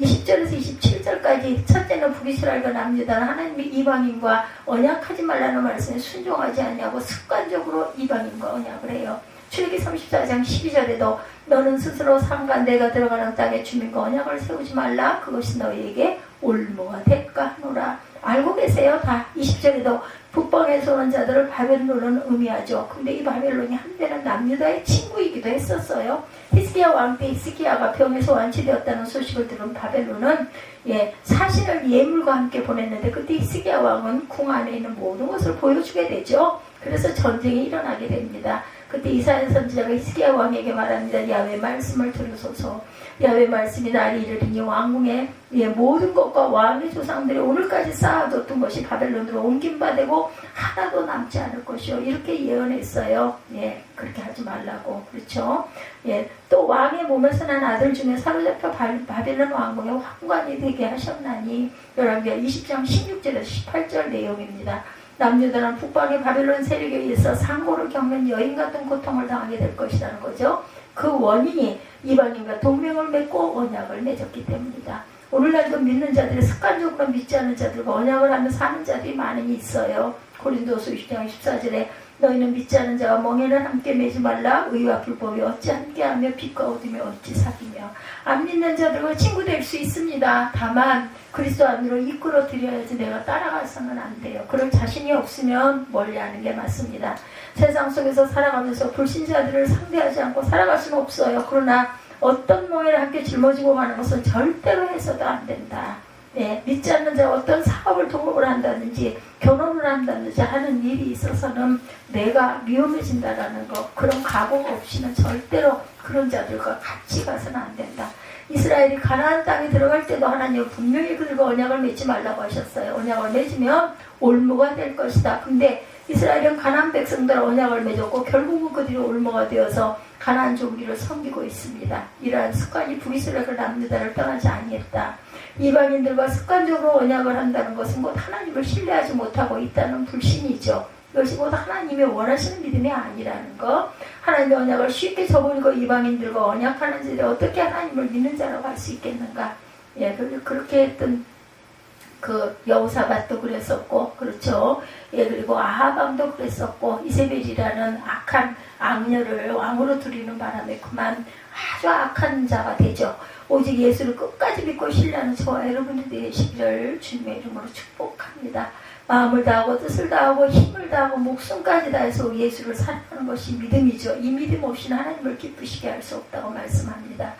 20절에서 27절까지 첫째는 북이스라엘과 남유다는 하나님의 이방인과 언약하지 말라는 말씀에 순종하지 아니하고 습관적으로 이방인과 언약을 해요. 출애굽기 34장 12절에도 너는 스스로 삼가 내가 들어가는 땅의 주민과 언약을 세우지 말라. 그것이 너희에게 올무가 될까 하노라. 알고 계세요? 다 20절에도 북방에서 오는 자들을 바벨론은 의미하죠. 근데 이 바벨론이 한때는 남유다의 친구이기도 했었어요. 히스기야 왕 때 히스기야가 병에서 완치되었다는 소식을 들은 바벨론은 사신을 예물과 함께 보냈는데 그때 히스기야 왕은 궁 안에 있는 모든 것을 보여주게 되죠. 그래서 전쟁이 일어나게 됩니다. 그때 이사야 선지자가 히스기야 왕에게 말합니다. 야훼 말씀을 들으소서. 야훼 말씀이 날이 이르리니 왕궁의 모든 것과 왕의 조상들이 오늘까지 쌓아뒀던 것이 바벨론으로 옮김받고 하나도 남지 않을 것이요. 이렇게 예언했어요. 그렇게 하지 말라고. 그렇죠. 또 왕의 몸에서 난 아들 중에 사로잡혀 바벨론 왕궁의 왕관이 되게 하셨나니. 열왕기하 20장 16절에서 18절 내용입니다. 남유다는 북방의 바벨론 세력에 의해서 상고를 겪는 여인 같은 고통을 당하게 될 것이라는 거죠. 그 원인이 이방인과 동맹을 맺고 언약을 맺었기 때문이다. 오늘날도 믿는 자들이 습관적으로 믿지 않는 자들과 언약을 하며 사는 자들이 많이 있어요. 고린도서 20장 14절에 너희는 믿지 않는 자와 멍에를 함께 매지 말라. 의와 불법이 어찌 함께하며 빛과 어둠이 어찌 사귀며. 안 믿는 자들과 친구 될 수 있습니다. 다만 그리스도 안으로 이끌어 드려야지 내가 따라가서는 안 돼요. 그럴 자신이 없으면 멀리하는 게 맞습니다. 세상 속에서 살아가면서 불신자들을 상대하지 않고 살아갈 수는 없어요. 그러나 어떤 멍에를 함께 짊어지고 가는 것은 절대로 해서도 안 된다. 믿지 않는 자가 어떤 사업을 동업을 한다든지 결혼을 한다든지 하는 일이 있어서는 내가 위험해진다라는 것, 그런 각오가 없이는 절대로 그런 자들과 같이 가서는 안 된다. 이스라엘이 가나안 땅에 들어갈 때도 하나님은 분명히 그들과 언약을 맺지 말라고 하셨어요. 언약을 맺으면 올무가 될 것이다. 근데 이스라엘은 가나안 백성들과 언약을 맺었고 결국은 그들이 올무가 되어서 가나안 종기를 섬기고 있습니다. 이러한 습관이 북이스라엘과 남유다를 떠나지 아니했다. 이방인들과 습관적으로 언약을 한다는 것은 곧 하나님을 신뢰하지 못하고 있다는 불신이죠. 이것이 곧 하나님의 원하시는 믿음이 아니라는 것. 하나님의 언약을 쉽게 저버리고 이방인들과 언약하는 자들이 어떻게 하나님을 믿는 자라고 할 수 있겠는가. 그렇게 했던 그 여호사밧도 그랬었고, 그렇죠. 그리고 아하방도 그랬었고, 이세벨이라는 악한 악녀를 왕으로 두리는 바람에 그만 아주 악한 자가 되죠. 오직 예수를 끝까지 믿고 신뢰하는 저와 여러분들이 되시기를 주님의 이름으로 축복합니다. 마음을 다하고 뜻을 다하고 힘을 다하고 목숨까지 다해서 예수를 사랑하는 것이 믿음이죠. 이 믿음 없이는 하나님을 기쁘시게 할 수 없다고 말씀합니다.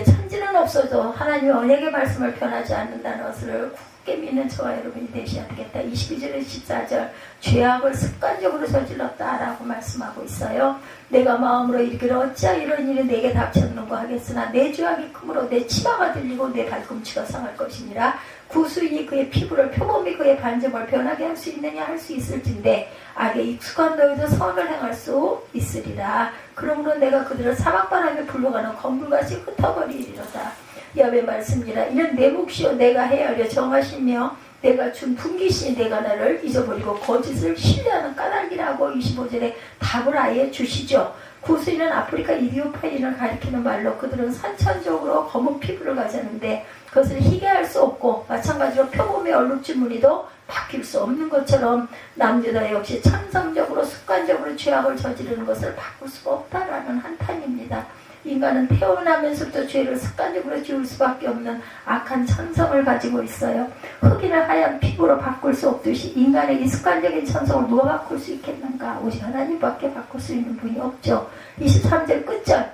천지는 없어도 하나님의 언약의 말씀을 변하지 않는다는 것을 굳게 믿는 저와 여러분이 되셔야 되겠다. 22절에 14절 죄악을 습관적으로 저질렀다라고 말씀하고 있어요. 내가 마음으로 이르기를 어찌하여 이런 일이 내게 닥쳤는가 하겠으나 내 죄악이 크므로 내 치마가 들리고 내 발꿈치가 상할 것이니라. 구수인이 그의 피부를 표범이 그의 반점을 변하게 할 수 있느냐 할 수 있을진데 악에 익숙한 너희도 선을 행할 수 있으리라. 그러므로 내가 그들을 사막바람에 불러가는 건물같이 흩어버리리로다. 야훼 말씀이라. 이는 내 몫이요 내가 헤아려 정하시며 내가 준 분기신이 내가 나를 잊어버리고 거짓을 신뢰하는 까닭이라고 25절에 답을 아예 주시죠. 구스인은 아프리카 이디오파인을 가리키는 말로 그들은 선천적으로 검은 피부를 가졌는데 그것을 희게할 수 없고 마찬가지로 표범의 얼룩진 무늬도 바뀔 수 없는 것처럼 남유다 역시 참성적으로 습관적으로 죄악을 저지르는 것을 바꿀 수가 없다라는 한탄입니다. 인간은 태어나면서부터 죄를 습관적으로 지을 수밖에 없는 악한 천성을 가지고 있어요. 흑인을 하얀 피부로 바꿀 수 없듯이 인간의 이 습관적인 천성을 누가 바꿀 수 있겠는가? 오직 하나님밖에 바꿀 수 있는 분이 없죠. 23절 끝절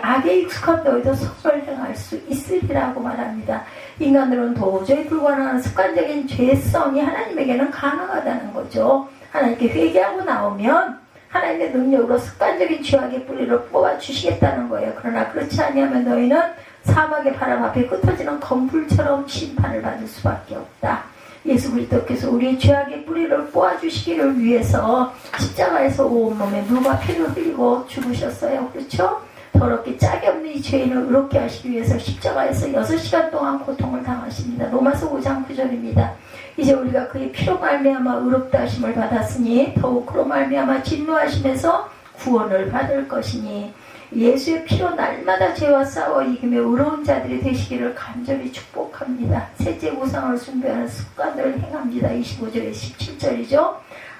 악에 익숙한 너희도 선을 행할 수 있으리라고 말합니다. 인간으로는 도저히 불가능한 습관적인 죄성이 하나님에게는 가능하다는 거죠. 하나님께 회개하고 나오면 하나님의 능력으로 습관적인 죄악의 뿌리를 뽑아주시겠다는 거예요. 그러나 그렇지 아니하면 너희는 사막의 바람 앞에 흩어지는 검불처럼 심판을 받을 수밖에 없다. 예수 그리스도께서 우리의 죄악의 뿌리를 뽑아주시기를 위해서 십자가에서 온몸에 물과 피를 흘리고 죽으셨어요. 그렇죠? 더럽게 짝이 없는 이 죄인을 의롭게 하시기 위해서 십자가에서 6시간 동안 고통을 당하십니다. 로마서 5장 9절입니다. 이제 우리가 그의 피로 말미암아 의롭다 하심을 받았으니 더욱 그로 말미암아 진노하심에서 구원을 받을 것이니 예수의 피로 날마다 죄와 싸워 이기며 의로운 자들이 되시기를 간절히 축복합니다. 셋째, 우상을 숭배하는 습관을 행합니다. 25절에 17절이죠.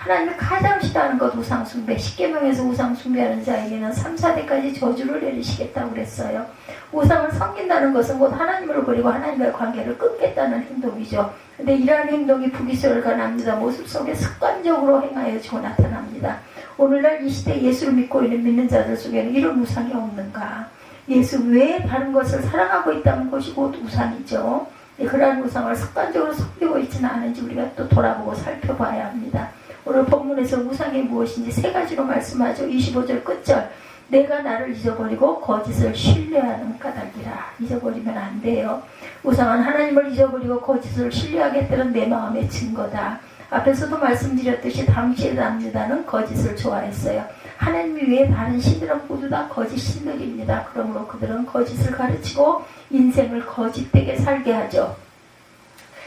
하나님을 가장 싫어하는 것 우상 숭배. 십계명에서 우상 숭배하는 자에게는 3, 4대까지 저주를 내리시겠다고 그랬어요. 우상을 섬긴다는 것은 곧 하나님을 버리고 하나님과의 관계를 끊겠다는 행동이죠. 근데 이러한 행동이 불기소를 남자 모습 속에 습관적으로 행하여지고 나타납니다. 오늘날 이 시대 예수를 믿고 있는 믿는 자들 속에는 이런 우상이 없는가? 예수 외에 다른 것을 사랑하고 있다는 것이 곧 우상이죠. 그러한 우상을 습관적으로 섬기고 있지는 않은지 우리가 또 돌아보고 살펴봐야 합니다. 오늘 본문에서 우상이 무엇인지 3가지로 말씀하죠. 25절 끝절. 내가 나를 잊어버리고 거짓을 신뢰하는 까닭이라. 잊어버리면 안 돼요. 우상은 하나님을 잊어버리고 거짓을 신뢰하겠다는 내 마음의 증거다. 앞에서도 말씀드렸듯이 당시의 남유다는 거짓을 좋아했어요. 하나님 외에 다른 신들은 모두 다 거짓 신들입니다. 그러므로 그들은 거짓을 가르치고 인생을 거짓되게 살게 하죠.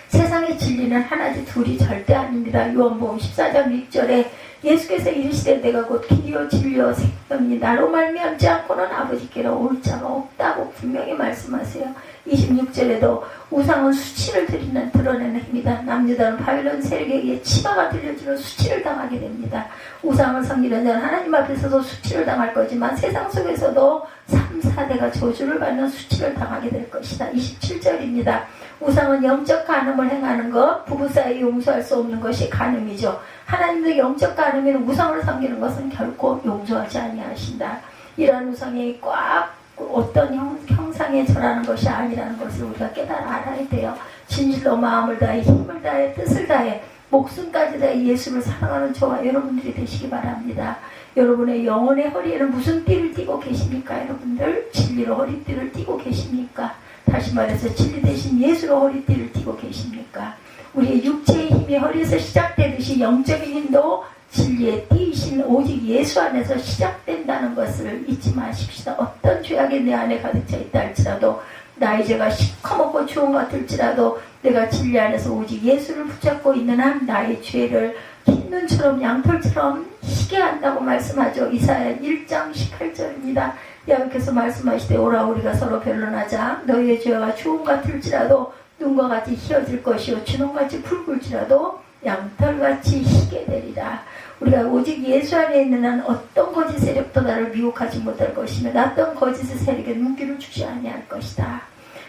세상의 진리는 하나지 둘이 절대 아닙니다. 요한복음 14장 6절에 예수께서 이르시되 내가 곧 길이요 진리요 생명이니 나로 말미암지 않고는 아버지께로 올 자가 없다고 분명히 말씀하세요. 26절에도 우상은 수치를 드러내는 힘이다. 남유다는 바빌론 세력에게 치마가 들려주는 수치를 당하게 됩니다. 우상을 섬기는 자는 하나님 앞에서도 수치를 당할 거지만 세상 속에서도 3, 4대가 저주를 받는 수치를 당하게 될 것이다. 27절입니다. 우상은 영적 간음을 행하는 것, 부부 사이에 용서할 수 없는 것이 간음이죠. 하나님도 영적 간음인 우상을 섬기는 것은 결코 용서하지 아니하신다. 이러한 우상이 꽉 어떤 형상에 절하는 것이 아니라는 것을 우리가 깨달아 알아야 돼요. 진실로 마음을 다해 힘을 다해 뜻을 다해 목숨까지 다해 예수를 사랑하는 저와 여러분들이 되시기 바랍니다. 여러분의 영혼의 허리에는 무슨 띠를 띠고 계십니까? 여러분들 진리로 허리띠를 띠고 계십니까? 다시 말해서 진리 대신 예수로 허리띠를 띠고 계십니까? 우리의 육체의 힘이 허리에서 시작되듯이 영적인 힘도 진리의 띠이신 오직 예수 안에서 시작된다는 것을 잊지 마십시다. 어떤 죄악이 내 안에 가득 차 있다 할지라도 나의 죄가 시커멓고 주홍 같을지라도 내가 진리 안에서 오직 예수를 붙잡고 있는 한 나의 죄를 흰눈처럼 양털처럼 희게 한다고 말씀하죠. 이사야 1장 18절입니다. 여호와께서 말씀하시되 오라 우리가 서로 변론하자. 너희의 죄가 주홍 같을지라도 눈과 같이 희어질 것이요 주홍같이 붉을지라도 양털같이 희게 되리라. 우리가 오직 예수 안에 있는 한 어떤 거짓 세력도 나를 미혹하지 못할 것이며 어떤 거짓 세력에 눈길을 주지 아니할 것이다.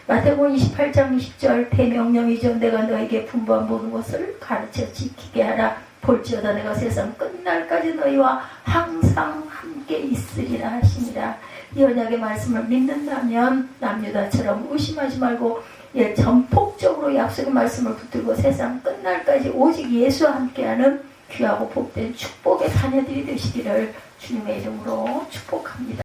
마태복음 28장 20절 대명령이죠. 내가 너에게 분부한 모든 것을 가르쳐 지키게 하라. 볼지어다 내가 세상 끝날까지 너희와 항상 함께 있으리라 하시니라. 이 언약의 말씀을 믿는다면 남유다처럼 의심하지 말고 전폭적으로 약속의 말씀을 붙들고 세상 끝날까지 오직 예수와 함께하는 귀하고 복된 축복의 자녀들이 되시기를 주님의 이름으로 축복합니다.